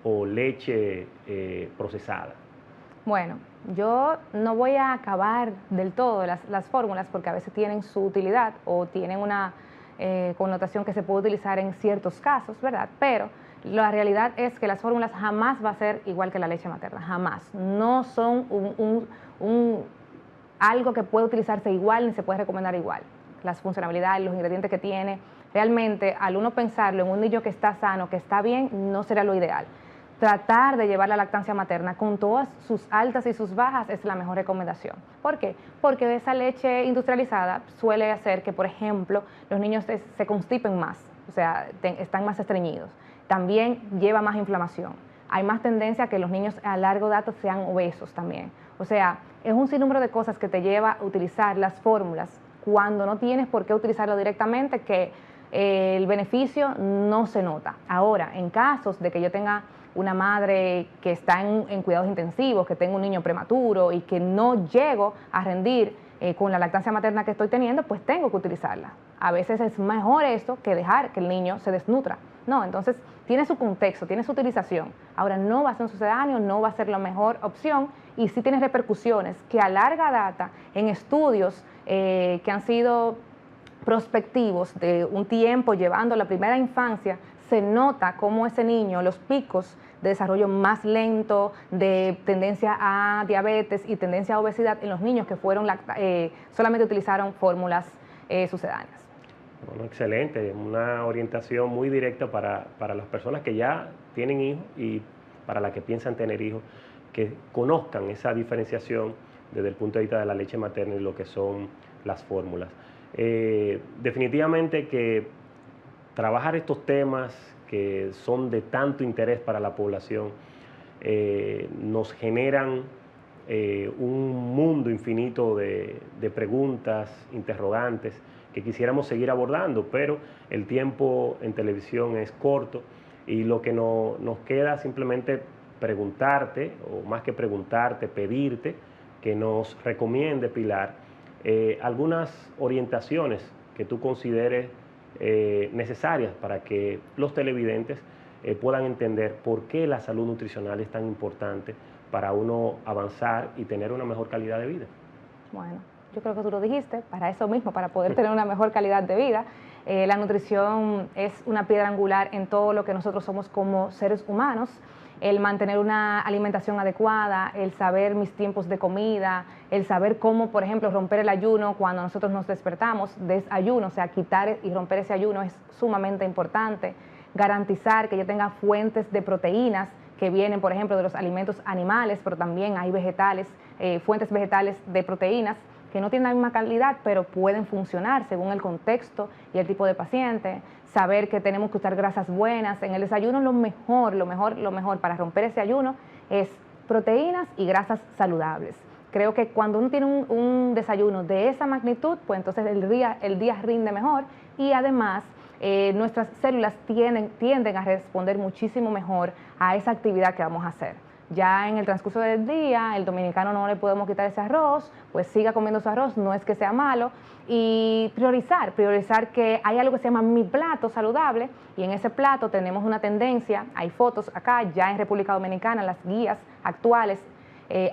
o leche procesada? Bueno, yo no voy a acabar del todo las fórmulas porque a veces tienen su utilidad o tienen una connotación que se puede utilizar en ciertos casos, ¿verdad? Pero la realidad es que las fórmulas jamás va a ser igual que la leche materna, jamás. No son algo que puede utilizarse igual ni se puede recomendar igual. Las funcionalidades, los ingredientes que tiene, realmente al uno pensarlo en un niño que está sano, que está bien, no será lo ideal. Tratar de llevar la lactancia materna con todas sus altas y sus bajas es la mejor recomendación. ¿Por qué? Porque esa leche industrializada suele hacer que, por ejemplo, los niños se constipen más, o sea, están más estreñidos. También lleva más inflamación. Hay más tendencia a que los niños a largo plazo sean obesos también. O sea, es un sinnúmero de cosas que te lleva a utilizar las fórmulas cuando no tienes por qué utilizarlo directamente, que el beneficio no se nota. Ahora, en casos de que yo tenga una madre que está en cuidados intensivos, que tenga un niño prematuro y que no llego a rendir con la lactancia materna que estoy teniendo, pues tengo que utilizarla. A veces es mejor esto que dejar que el niño se desnutra. No, entonces tiene su contexto, tiene su utilización. Ahora no va a ser un sucedáneo, no va a ser la mejor opción y sí tiene repercusiones que a larga data en estudios que han sido prospectivos de un tiempo llevando la primera infancia, se nota cómo ese niño, los picos de desarrollo más lento, de tendencia a diabetes y tendencia a obesidad en los niños que fueron solamente utilizaron fórmulas sucedáneas. Bueno, excelente, una orientación muy directa para las personas que ya tienen hijos y para las que piensan tener hijos, que conozcan esa diferenciación desde el punto de vista de la leche materna y lo que son las fórmulas. Definitivamente que trabajar estos temas que son de tanto interés para la población, nos generan un mundo infinito de preguntas, interrogantes, que quisiéramos seguir abordando, pero el tiempo en televisión es corto y lo que nos queda simplemente preguntarte, o más que preguntarte, pedirte que nos recomiende, Pilar, algunas orientaciones que tú consideres necesarias para que los televidentes puedan entender por qué la salud nutricional es tan importante para uno avanzar y tener una mejor calidad de vida. Bueno, yo creo que tú lo dijiste, para eso mismo, para poder tener una mejor calidad de vida. La nutrición es una piedra angular en todo lo que nosotros somos como seres humanos. El mantener una alimentación adecuada, el saber mis tiempos de comida, el saber cómo, por ejemplo, romper el ayuno cuando nosotros nos despertamos, desayuno, o sea, quitar y romper ese ayuno es sumamente importante. Garantizar que yo tenga fuentes de proteínas que vienen, por ejemplo, de los alimentos animales, pero también hay vegetales, fuentes vegetales de proteínas que no tienen la misma calidad, pero pueden funcionar según el contexto y el tipo de paciente. Saber que tenemos que usar grasas buenas. En el desayuno lo mejor para romper ese ayuno es proteínas y grasas saludables. Creo que cuando uno tiene un desayuno de esa magnitud, pues entonces el día rinde mejor y además nuestras células tienden a responder muchísimo mejor a esa actividad que vamos a hacer. Ya en el transcurso del día, el dominicano no le podemos quitar ese arroz, pues siga comiendo su arroz, no es que sea malo, y priorizar que hay algo que se llama mi plato saludable, y en ese plato tenemos una tendencia, hay fotos acá, ya en República Dominicana, las guías actuales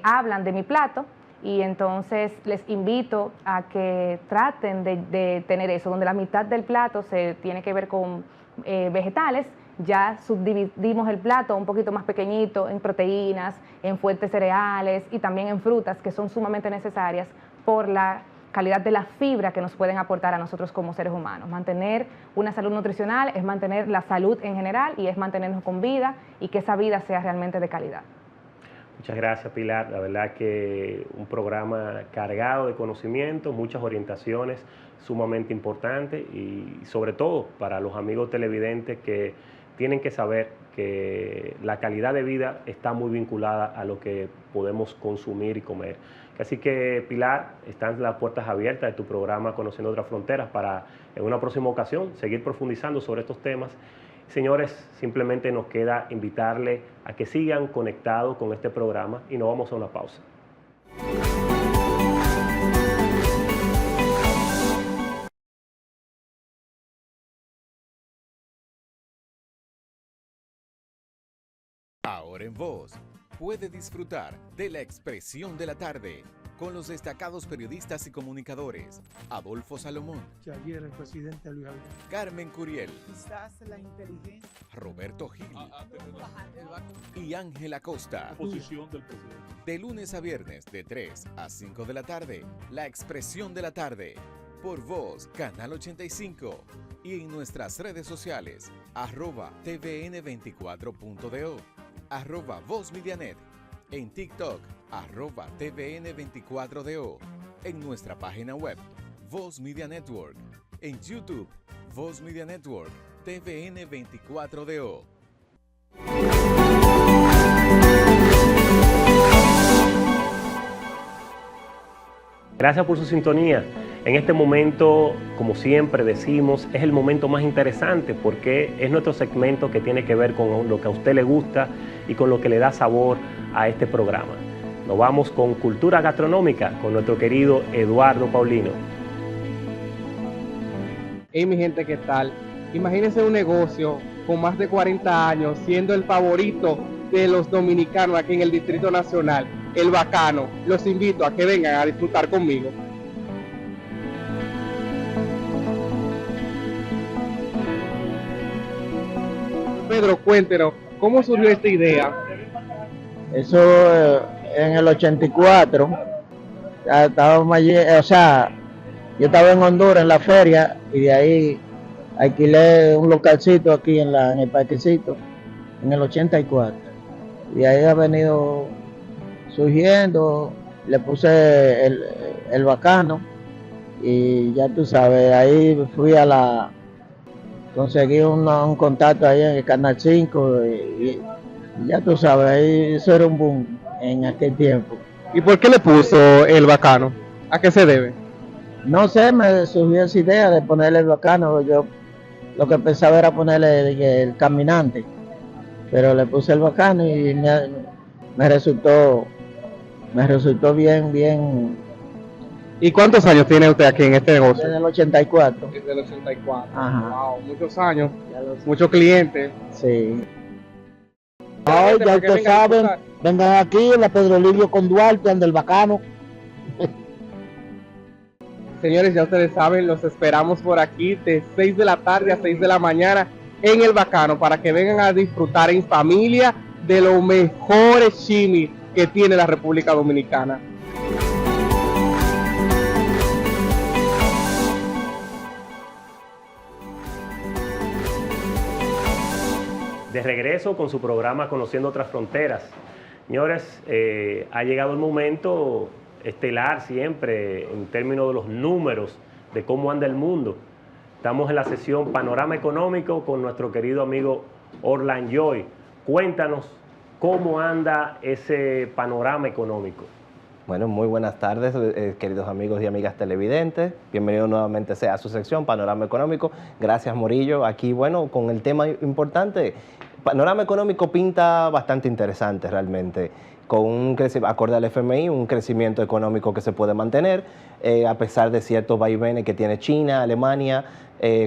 hablan de mi plato, y entonces les invito a que traten de tener eso, donde la mitad del plato se tiene que ver con vegetales. Ya subdividimos el plato un poquito más pequeñito en proteínas, en fuentes cereales y también en frutas que son sumamente necesarias por la calidad de la fibra que nos pueden aportar a nosotros como seres humanos. Mantener una salud nutricional es mantener la salud en general y es mantenernos con vida y que esa vida sea realmente de calidad. Muchas gracias, Pilar. La verdad que un programa cargado de conocimiento, muchas orientaciones sumamente importantes y sobre todo para los amigos televidentes que tienen que saber que la calidad de vida está muy vinculada a lo que podemos consumir y comer. Así que, Pilar, están las puertas abiertas de tu programa Conociendo Otras Fronteras para en una próxima ocasión seguir profundizando sobre estos temas. Señores, simplemente nos queda invitarle a que sigan conectados con este programa y nos vamos a una pausa. Ahora en Voz, puede disfrutar de La Expresión de la Tarde con los destacados periodistas y comunicadores Adolfo Salomón, que ayer el presidente Luis Abinader. Carmen Curiel, Quizás la inteligencia. Roberto Gil y Ángela Costa. Posición del presidente. De lunes a viernes de 3 a 5 de la tarde, La Expresión de la Tarde, por Voz, Canal 85, y en nuestras redes sociales, @tvn24.do, @VozMediaNet, en TikTok, @tvn24do, en nuestra página web, Voz Media Network, en YouTube, Voz Media Network, TVN24DO. Gracias por su sintonía. En este momento, como siempre decimos, es el momento más interesante porque es nuestro segmento que tiene que ver con lo que a usted le gusta y con lo que le da sabor a este programa. Nos vamos con Cultura Gastronómica con nuestro querido Eduardo Paulino. Hey, mi gente, ¿qué tal? Imagínense un negocio con más de 40 años siendo el favorito de los dominicanos aquí en el Distrito Nacional, El Bacano. Los invito a que vengan a disfrutar conmigo. Pedro, cuéntenos, ¿cómo surgió esta idea? Eso en el 84, estábamos allí, o sea, yo estaba en Honduras en la feria y de ahí alquilé un localcito aquí en el parquecito en el 84. Y de ahí ha venido surgiendo, le puse el Bacano y ya tú sabes, ahí fui a conseguí un contacto ahí en el Canal 5 y ya tú sabes, ahí eso era un boom en aquel tiempo. ¿Y por qué le puso El Bacano? ¿A qué se debe? No sé, me surgió esa idea de ponerle El Bacano. Yo lo que pensaba era ponerle El Caminante, pero le puse El Bacano y me resultó bien. ¿Y cuántos años tiene usted aquí en este negocio? Desde el 84. Desde el 84. Ajá. Wow, muchos años, muchos clientes. Sí. Ay, ya ustedes saben, vengan aquí en la Pedro Livio con Duarte, ande El Bacano. Señores, ya ustedes saben, los esperamos por aquí de 6 de la tarde a 6 de la mañana en El Bacano para que vengan a disfrutar en familia de los mejores chimis que tiene la República Dominicana. De regreso con su programa Conociendo Otras Fronteras. Señores, ha llegado el momento estelar siempre en términos de los números, de cómo anda el mundo. Estamos en la sesión Panorama Económico con nuestro querido amigo Orlan Joy. Cuéntanos cómo anda ese panorama económico. Bueno, muy buenas tardes, queridos amigos y amigas televidentes. Bienvenido nuevamente a su sección Panorama Económico. Gracias, Morillo. Aquí, bueno, con el tema importante. Panorama Económico pinta bastante interesante realmente, con un crecimiento, acorde al FMI, un crecimiento económico que se puede mantener, a pesar de ciertos vaivenes que tiene China, Alemania,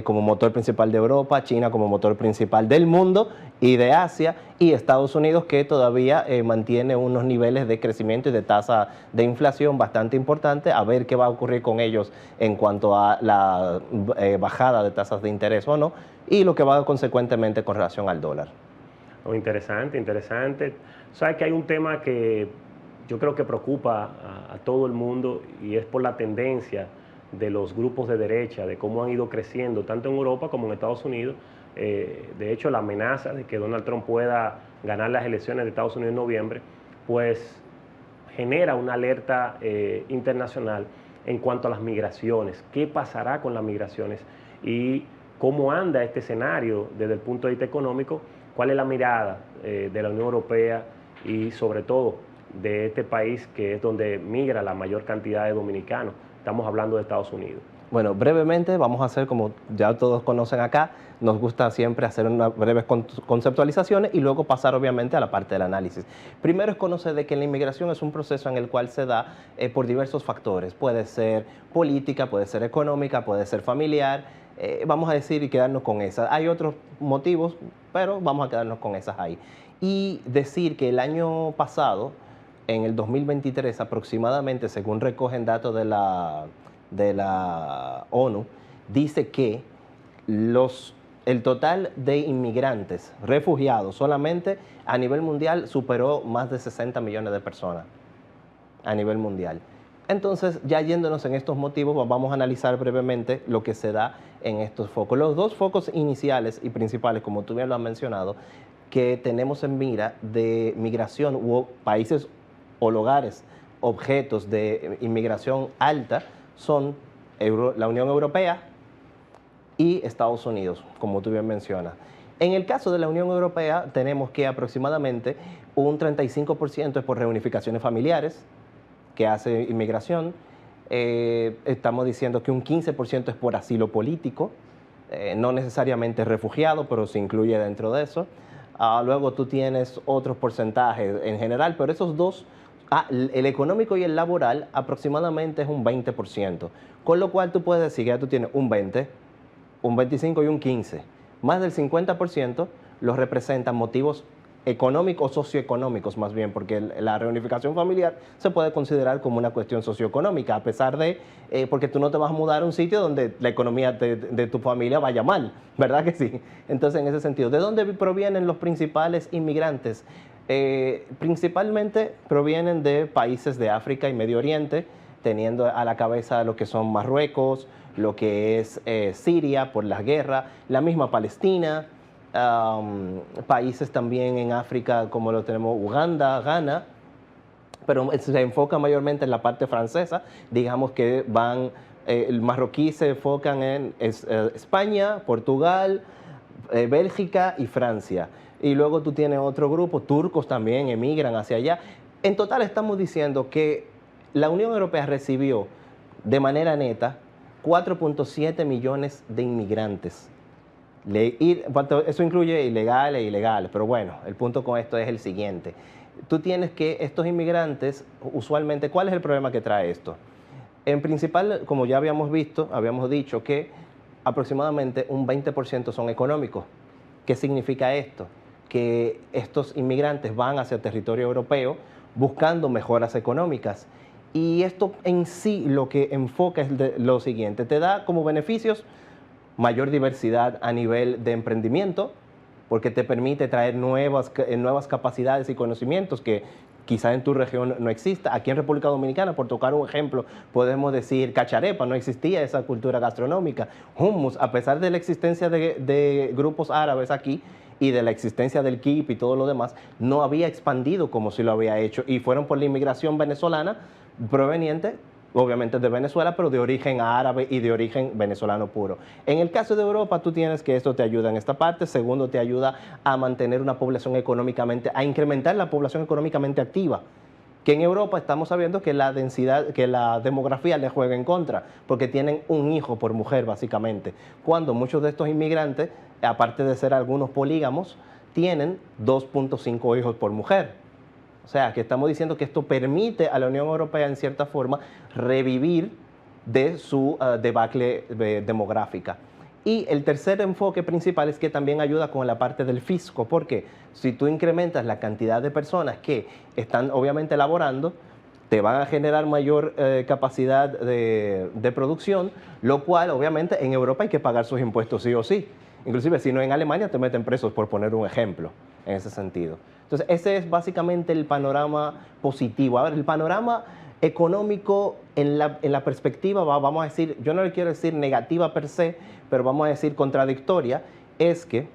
como motor principal de Europa, China como motor principal del mundo y de Asia, y Estados Unidos, que todavía mantiene unos niveles de crecimiento y de tasa de inflación bastante importantes. A ver qué va a ocurrir con ellos en cuanto a la bajada de tasas de interés o no, y lo que va consecuentemente con relación al dólar. Oh, interesante, interesante. Sabes que hay un tema que yo creo que preocupa a todo el mundo, y es por la tendencia de los grupos de derecha, de cómo han ido creciendo, tanto en Europa como en Estados Unidos. De hecho, la amenaza de que Donald Trump pueda ganar las elecciones de Estados Unidos en noviembre, pues genera una alerta internacional en cuanto a las migraciones. ¿Qué pasará con las migraciones? Y cómo anda este escenario desde el punto de vista económico. ¿Cuál es la mirada de la Unión Europea y sobre todo de este país que es donde migra la mayor cantidad de dominicanos? Estamos hablando de Estados Unidos. Bueno, brevemente vamos a hacer, como ya todos conocen acá, nos gusta siempre hacer unas breves conceptualizaciones y luego pasar obviamente a la parte del análisis. Primero es conocer de que la inmigración es un proceso en el cual se da por diversos factores. Puede ser política, puede ser económica, puede ser familiar. Vamos a decir y quedarnos con esas. Hay otros motivos, pero vamos a quedarnos con esas ahí. Y decir que el año pasado, en el 2023 aproximadamente, según recogen datos de la ONU, dice que el total de inmigrantes refugiados solamente a nivel mundial superó más de 60 millones de personas a nivel mundial. Entonces, ya yéndonos en estos motivos, vamos a analizar brevemente lo que se da en estos focos. Los dos focos iniciales y principales, como tú bien lo has mencionado, que tenemos en mira de migración u países o lugares, objetos de inmigración alta, son la Unión Europea y Estados Unidos, como tú bien mencionas. En el caso de la Unión Europea, tenemos que aproximadamente un 35% es por reunificaciones familiares, que hace inmigración. Estamos diciendo que un 15% es por asilo político, no necesariamente refugiado, pero se incluye dentro de eso. Luego tú tienes otros porcentajes en general, pero esos dos, el económico y el laboral, aproximadamente es un 20%. Con lo cual tú puedes decir que ya tú tienes un 20, un 25 y un 15. Más del 50% los representan motivos económicos o socioeconómicos más bien, porque la reunificación familiar se puede considerar como una cuestión socioeconómica, a pesar de, porque tú no te vas a mudar a un sitio donde la economía de tu familia vaya mal, ¿verdad que sí? Entonces, en ese sentido, ¿de dónde provienen los principales inmigrantes? Principalmente provienen de países de África y Medio Oriente, teniendo a la cabeza lo que son Marruecos, lo que es Siria por las guerras, la misma Palestina, países también en África como lo tenemos Uganda, Ghana, pero se enfoca mayormente en la parte francesa. Digamos que van El marroquí se enfocan en España, Portugal, Bélgica y Francia. Y luego tú tienes otro grupo, turcos también emigran hacia allá. En total estamos diciendo que la Unión Europea recibió de manera neta 4.7 millones de inmigrantes. Eso incluye ilegales e ilegales, pero bueno, el punto con esto es el siguiente. Tú tienes que estos inmigrantes, usualmente, ¿cuál es el problema que trae esto? En principal, como ya habíamos visto, habíamos dicho que aproximadamente un 20% son económicos. ¿Qué significa esto? Que estos inmigrantes van hacia el territorio europeo buscando mejoras económicas. Y esto en sí lo que enfoca es lo siguiente, te da como beneficios mayor diversidad a nivel de emprendimiento, porque te permite traer nuevas capacidades y conocimientos que quizá en tu región no exista. Aquí en República Dominicana, por tocar un ejemplo, podemos decir cacharepa, no existía esa cultura gastronómica. Hummus, a pesar de la existencia de grupos árabes aquí y de la existencia del KIP y todo lo demás, no había expandido como si lo había hecho, y fueron por la inmigración venezolana proveniente obviamente de Venezuela, pero de origen árabe y de origen venezolano puro. En el caso de Europa, tú tienes que esto te ayuda en esta parte. Segundo, te ayuda a mantener una población económicamente, a incrementar la población económicamente activa. Que en Europa estamos sabiendo que la densidad, que la demografía le juega en contra, porque tienen un hijo por mujer, básicamente. Cuando muchos de estos inmigrantes, aparte de ser algunos polígamos, tienen 2.5 hijos por mujer. O sea, que estamos diciendo que esto permite a la Unión Europea, en cierta forma, revivir de su debacle demográfica. Y el tercer enfoque principal es que también ayuda con la parte del fisco, porque si tú incrementas la cantidad de personas que están obviamente laborando, te van a generar mayor capacidad de producción, lo cual obviamente en Europa hay que pagar sus impuestos sí o sí. Inclusive si no en Alemania te meten presos, por poner un ejemplo en ese sentido. Entonces ese es básicamente el panorama positivo. A ver, el panorama económico en la perspectiva, vamos a decir, yo no le quiero decir negativa per se, pero vamos a decir contradictoria, es que,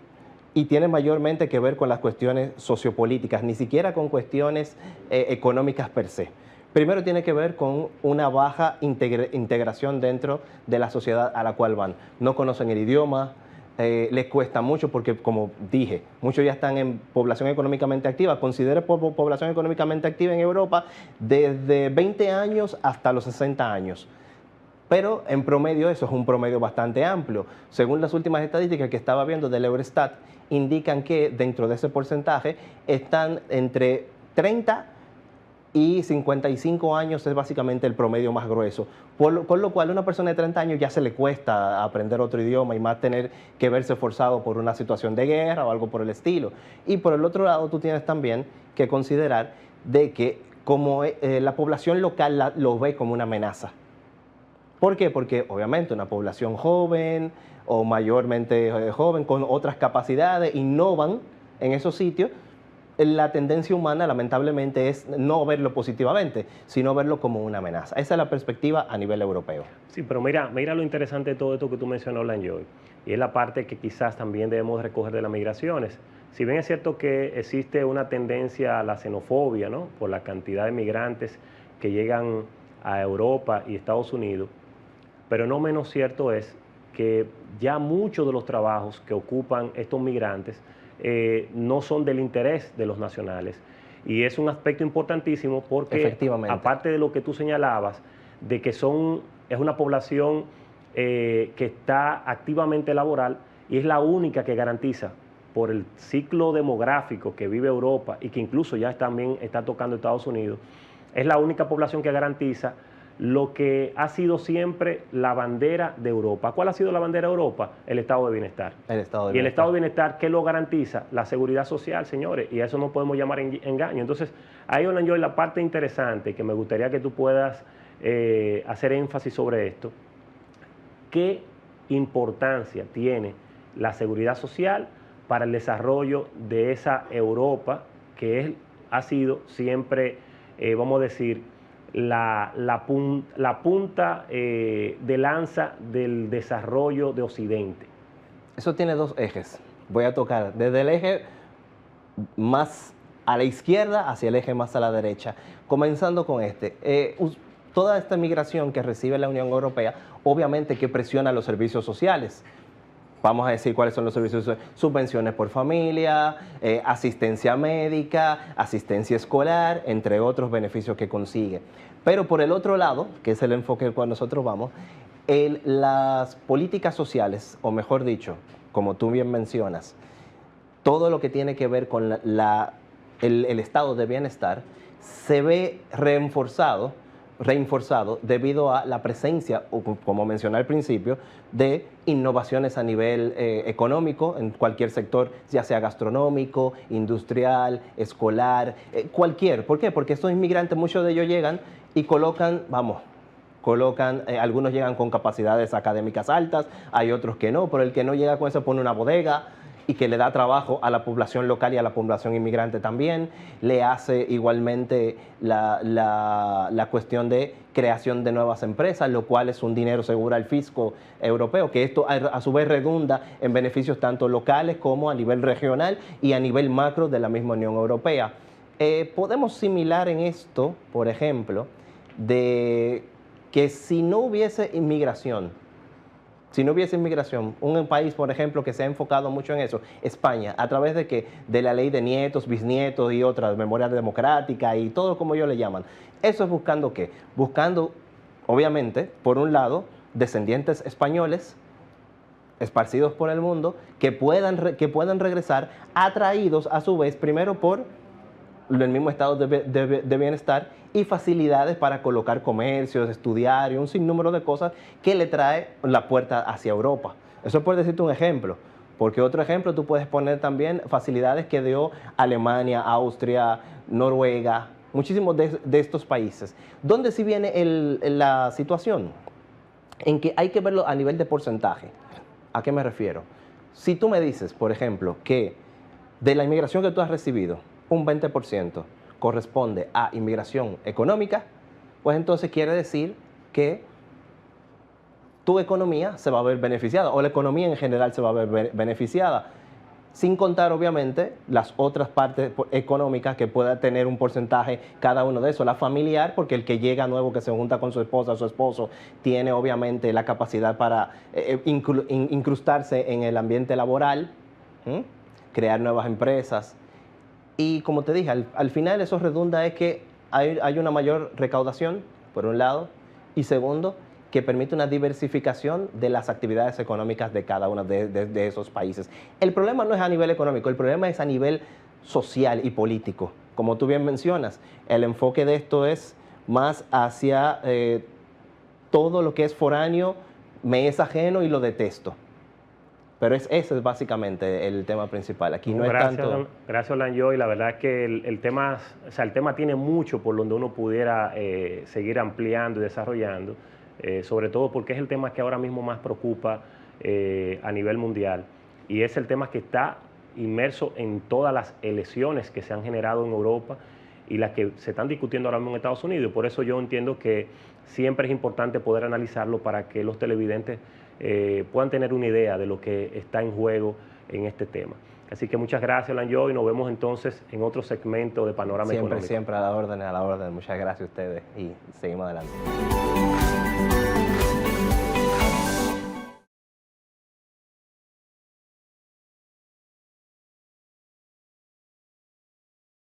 y tiene mayormente que ver con las cuestiones sociopolíticas, ni siquiera con cuestiones económicas per se. Primero tiene que ver con una baja integración dentro de la sociedad a la cual van. No conocen el idioma, les cuesta mucho porque, como dije, muchos ya están en población económicamente activa. Considere población económicamente activa en Europa desde 20 años hasta los 60 años. Pero en promedio eso es un promedio bastante amplio. Según las últimas estadísticas que estaba viendo del Eurostat, indican que dentro de ese porcentaje están entre 30 y 55 años es básicamente el promedio más grueso, con lo cual a una persona de 30 años ya se le cuesta aprender otro idioma y más tener que verse forzado por una situación de guerra o algo por el estilo. Y por el otro lado tú tienes también que considerar de que como la población local lo ve como una amenaza. ¿Por qué? Porque obviamente una población joven o mayormente joven con otras capacidades innovan en esos sitios. La tendencia humana, lamentablemente, es no verlo positivamente, sino verlo como una amenaza. Esa es la perspectiva a nivel europeo. Sí, pero mira lo interesante de todo esto que tú mencionas, Lanjoy, y es la parte que quizás también debemos recoger de las migraciones. Si bien es cierto que existe una tendencia a la xenofobia, ¿no?, por la cantidad de migrantes que llegan a Europa y Estados Unidos, pero no menos cierto es que ya muchos de los trabajos que ocupan estos migrantes no son del interés de los nacionales. Y es un aspecto importantísimo porque, aparte de lo que tú señalabas, de que es una población que está activamente laboral y es la única que garantiza, por el ciclo demográfico que vive Europa y que incluso ya también está tocando Estados Unidos, es la única población que garantiza lo que ha sido siempre la bandera de Europa. ¿Cuál ha sido la bandera de Europa? El estado de bienestar. El estado de bienestar. Y el estado de bienestar, ¿qué lo garantiza? La seguridad social, señores, y a eso no podemos llamar engaño. Entonces, ahí, Olanjoy, la parte interesante que me gustaría que tú puedas hacer énfasis sobre esto, ¿qué importancia tiene la seguridad social para el desarrollo de esa Europa que ha sido siempre, vamos a decir, la punta de lanza del desarrollo de Occidente? Eso tiene dos ejes. Voy a tocar desde el eje más a la izquierda hacia el eje más a la derecha. Comenzando con este. Toda esta migración que recibe la Unión Europea obviamente que presiona los servicios sociales. Vamos a decir cuáles son los servicios sociales: subvenciones por familia, asistencia médica, asistencia escolar, entre otros beneficios que consigue. Pero por el otro lado, que es el enfoque al cual nosotros vamos, las políticas sociales, o mejor dicho, como tú bien mencionas, todo lo que tiene que ver con el estado de bienestar se ve reinforzado debido a la presencia, como mencioné al principio, de innovaciones a nivel económico en cualquier sector, ya sea gastronómico, industrial, escolar, cualquier. ¿Por qué? Porque estos inmigrantes, muchos de ellos llegan y colocan, algunos llegan con capacidades académicas altas, hay otros que no, pero el que no llega con eso pone una bodega y que le da trabajo a la población local y a la población inmigrante también. Le hace igualmente la cuestión de creación de nuevas empresas, lo cual es un dinero seguro al fisco europeo, que esto a su vez redunda en beneficios tanto locales como a nivel regional y a nivel macro de la misma Unión Europea. Podemos similar en esto, por ejemplo, de que si no hubiese inmigración, un país, por ejemplo, que se ha enfocado mucho en eso, España, a través de que de la ley de nietos, bisnietos y otras, memoria democrática y todo como ellos le llaman. Eso es buscando ¿qué? Buscando, obviamente, por un lado, descendientes españoles esparcidos por el mundo que puedan regresar atraídos a su vez primero por el mismo estado de bienestar y facilidades para colocar comercios, estudiar y un sinnúmero de cosas que le trae la puerta hacia Europa. Eso puede decirte un ejemplo, porque otro ejemplo tú puedes poner también facilidades que dio Alemania, Austria, Noruega, muchísimos de estos países. ¿Dónde sí viene la situación? En que hay que verlo a nivel de porcentaje. ¿A qué me refiero? Si tú me dices, por ejemplo, que de la inmigración que tú has recibido, un 20% corresponde a inmigración económica, pues entonces quiere decir que tu economía se va a ver beneficiada, o la economía en general se va a ver beneficiada, sin contar obviamente las otras partes económicas que pueda tener un porcentaje cada uno de esos. La familiar, porque el que llega nuevo, que se junta con su esposa o su esposo, tiene obviamente la capacidad para incrustarse en el ambiente laboral, crear nuevas empresas. Y como te dije, al final eso redunda es que hay una mayor recaudación, por un lado, y segundo, que permite una diversificación de las actividades económicas de cada uno de esos países. El problema no es a nivel económico, el problema es a nivel social y político. Como tú bien mencionas, el enfoque de esto es más hacia todo lo que es foráneo, me es ajeno y lo detesto. Pero ese es básicamente el tema principal. Aquí no es tanto... Gracias, Lanyo, y la verdad es que el tema tiene mucho por donde uno pudiera seguir ampliando y desarrollando, sobre todo porque es el tema que ahora mismo más preocupa a nivel mundial, y es el tema que está inmerso en todas las elecciones que se han generado en Europa y las que se están discutiendo ahora mismo en Estados Unidos. Por eso yo entiendo que siempre es importante poder analizarlo para que los televidentes puedan tener una idea de lo que está en juego en este tema. Así que muchas gracias, Lanyo, y nos vemos entonces en otro segmento de Panorama Económico. Siempre a la orden. Muchas gracias a ustedes y seguimos adelante.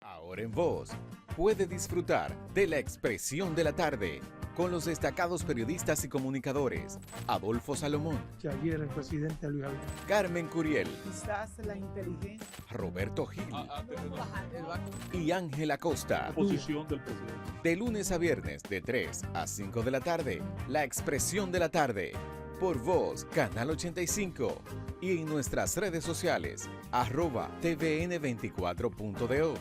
Ahora en Voz, puede disfrutar de La Expresión de la Tarde con los destacados periodistas y comunicadores Adolfo Salomón, que ayer el presidente Luis Abinader, Carmen Curiel, quizás la inteligencia, Roberto Gil y Ángela Costa. Posición del presidente. De lunes a viernes de 3 a 5 de la tarde, La Expresión de la Tarde, por Voz, Canal 85, y en nuestras redes sociales, @tvn24.do,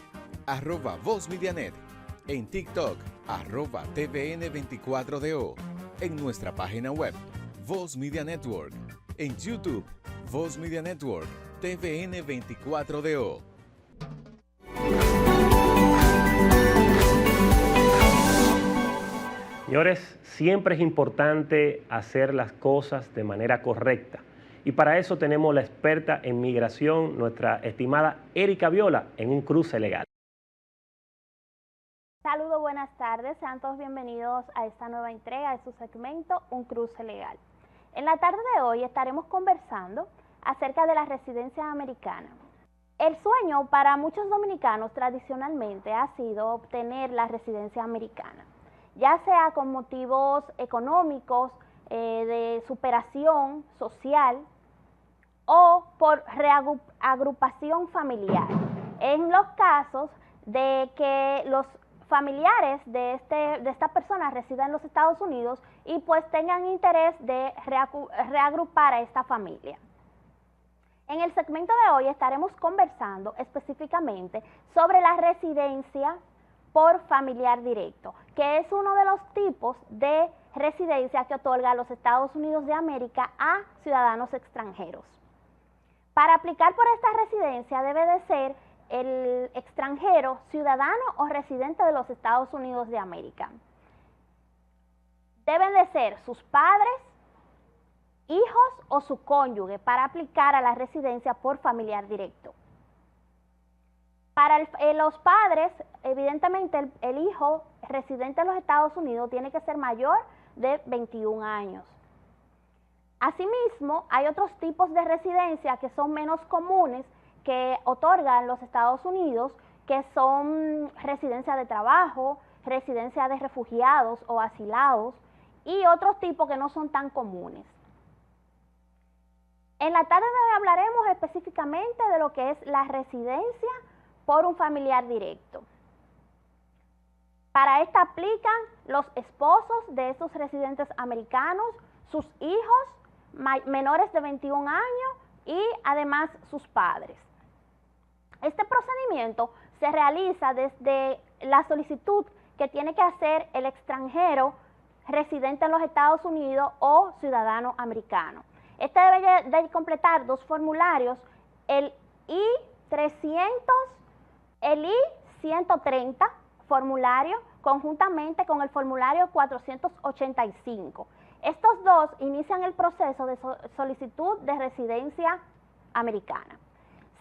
@VozMediaNet, en TikTok, @tvn24do, en nuestra página web, Voz Media Network, en YouTube, Voz Media Network, TVN24DO. Señores, siempre es importante hacer las cosas de manera correcta. Y para eso tenemos la experta en migración, nuestra estimada Erika Viola, en un cruce legal. Saludos, buenas tardes, sean todos bienvenidos a esta nueva entrega de su segmento Un Cruce Legal. En la tarde de hoy estaremos conversando acerca de la residencia americana. El sueño para muchos dominicanos tradicionalmente ha sido obtener la residencia americana, ya sea con motivos económicos, de superación social o por reagrupación familiar. En los casos de que los familiares de esta persona residan en los Estados Unidos y pues tengan interés de reagrupar a esta familia. En el segmento de hoy estaremos conversando específicamente sobre la residencia por familiar directo, que es uno de los tipos de residencia que otorga los Estados Unidos de América a ciudadanos extranjeros. Para aplicar por esta residencia debe de ser el extranjero, ciudadano o residente de los Estados Unidos de América. Deben de ser sus padres, hijos o su cónyuge para aplicar a la residencia por familiar directo. Para los padres, evidentemente el hijo residente en los Estados Unidos tiene que ser mayor de 21 años. Asimismo, hay otros tipos de residencia que son menos comunes que otorgan los Estados Unidos, que son residencia de trabajo, residencia de refugiados o asilados y otros tipos que no son tan comunes. En la tarde de hoy hablaremos específicamente de lo que es la residencia por un familiar directo. Para esta aplican los esposos de esos residentes americanos, sus hijos menores de 21 años y además sus padres. Este procedimiento se realiza desde la solicitud que tiene que hacer el extranjero residente en los Estados Unidos o ciudadano americano. Este debe de completar dos formularios, el I-300, el I-130 formulario, conjuntamente con el formulario 485. Estos dos inician el proceso de solicitud de residencia americana.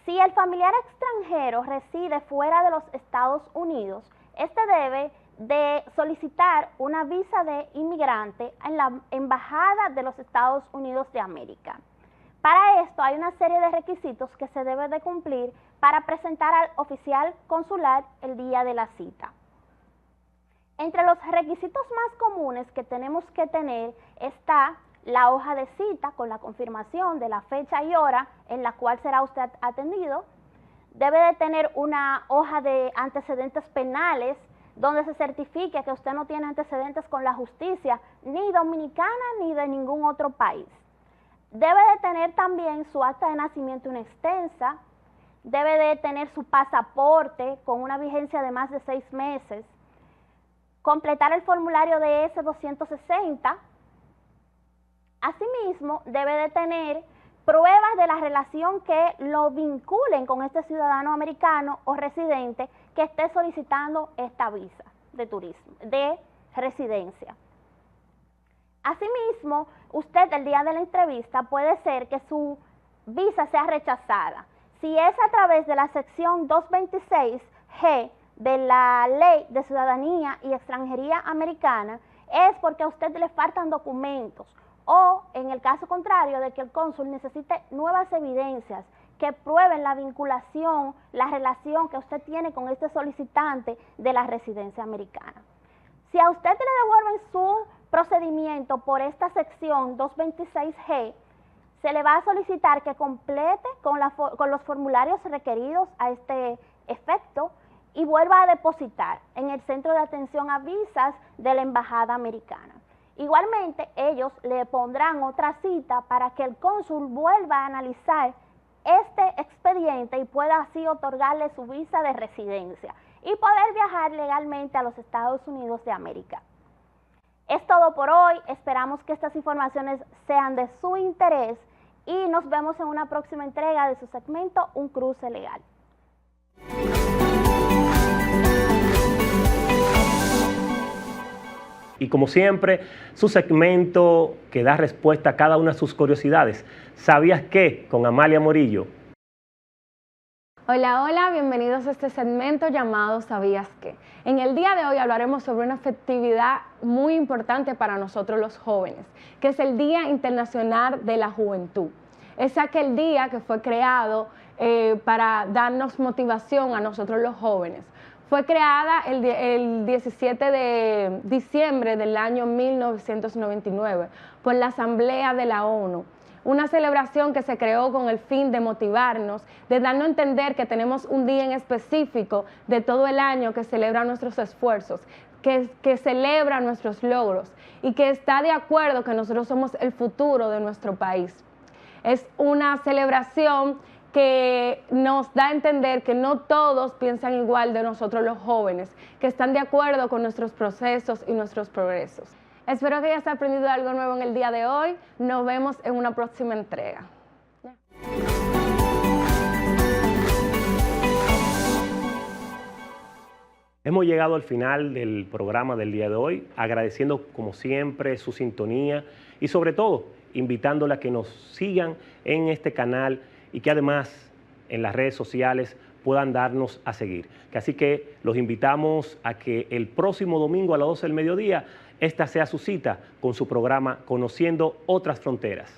Si el familiar extranjero reside fuera de los Estados Unidos, este debe de solicitar una visa de inmigrante en la Embajada de los Estados Unidos de América. Para esto hay una serie de requisitos que se debe de cumplir para presentar al oficial consular el día de la cita. Entre los requisitos más comunes que tenemos que tener está la hoja de cita con la confirmación de la fecha y hora en la cual será usted atendido. Debe de tener una hoja de antecedentes penales donde se certifique que usted no tiene antecedentes con la justicia, ni dominicana ni de ningún otro país. Debe de tener también su acta de nacimiento en extensa, debe de tener su pasaporte con una vigencia de más de 6 meses, completar el formulario de S-260. Asimismo, debe de tener pruebas de la relación que lo vinculen con este ciudadano americano o residente que esté solicitando esta visa de turismo, de residencia. Asimismo, usted el día de la entrevista puede ser que su visa sea rechazada. Si es a través de la sección 226G de la Ley de Ciudadanía y Extranjería Americana, es porque a usted le faltan documentos, o en el caso contrario de que el cónsul necesite nuevas evidencias que prueben la vinculación, la relación que usted tiene con este solicitante de la residencia americana. Si a usted le devuelven su procedimiento por esta sección 226G, se le va a solicitar que complete con los formularios requeridos a este efecto y vuelva a depositar en el centro de atención a visas de la Embajada Americana. Igualmente, ellos le pondrán otra cita para que el cónsul vuelva a analizar este expediente y pueda así otorgarle su visa de residencia y poder viajar legalmente a los Estados Unidos de América. Es todo por hoy, esperamos que estas informaciones sean de su interés y nos vemos en una próxima entrega de su segmento Un Cruce Legal. Y como siempre, su segmento que da respuesta a cada una de sus curiosidades. ¿Sabías qué? Con Amalia Morillo. Hola, hola, bienvenidos a este segmento llamado ¿Sabías qué? En el día de hoy hablaremos sobre una festividad muy importante para nosotros los jóvenes, que es el Día Internacional de la Juventud. Es aquel día que fue creado para darnos motivación a nosotros los jóvenes. Fue creada el 17 de diciembre del año 1999 por la Asamblea de la ONU. Una celebración que se creó con el fin de motivarnos, de darnos a entender que tenemos un día en específico de todo el año que celebra nuestros esfuerzos, que celebra nuestros logros y que está de acuerdo que nosotros somos el futuro de nuestro país. Es una celebración que nos da a entender que no todos piensan igual de nosotros los jóvenes, que están de acuerdo con nuestros procesos y nuestros progresos. Espero que hayas aprendido algo nuevo en el día de hoy. Nos vemos en una próxima entrega. Hemos llegado al final del programa del día de hoy, agradeciendo como siempre su sintonía y sobre todo invitándola a que nos sigan en este canal y que además en las redes sociales puedan darnos a seguir. Así que los invitamos a que el próximo domingo a las 12 del mediodía esta sea su cita con su programa Conociendo Otras Fronteras.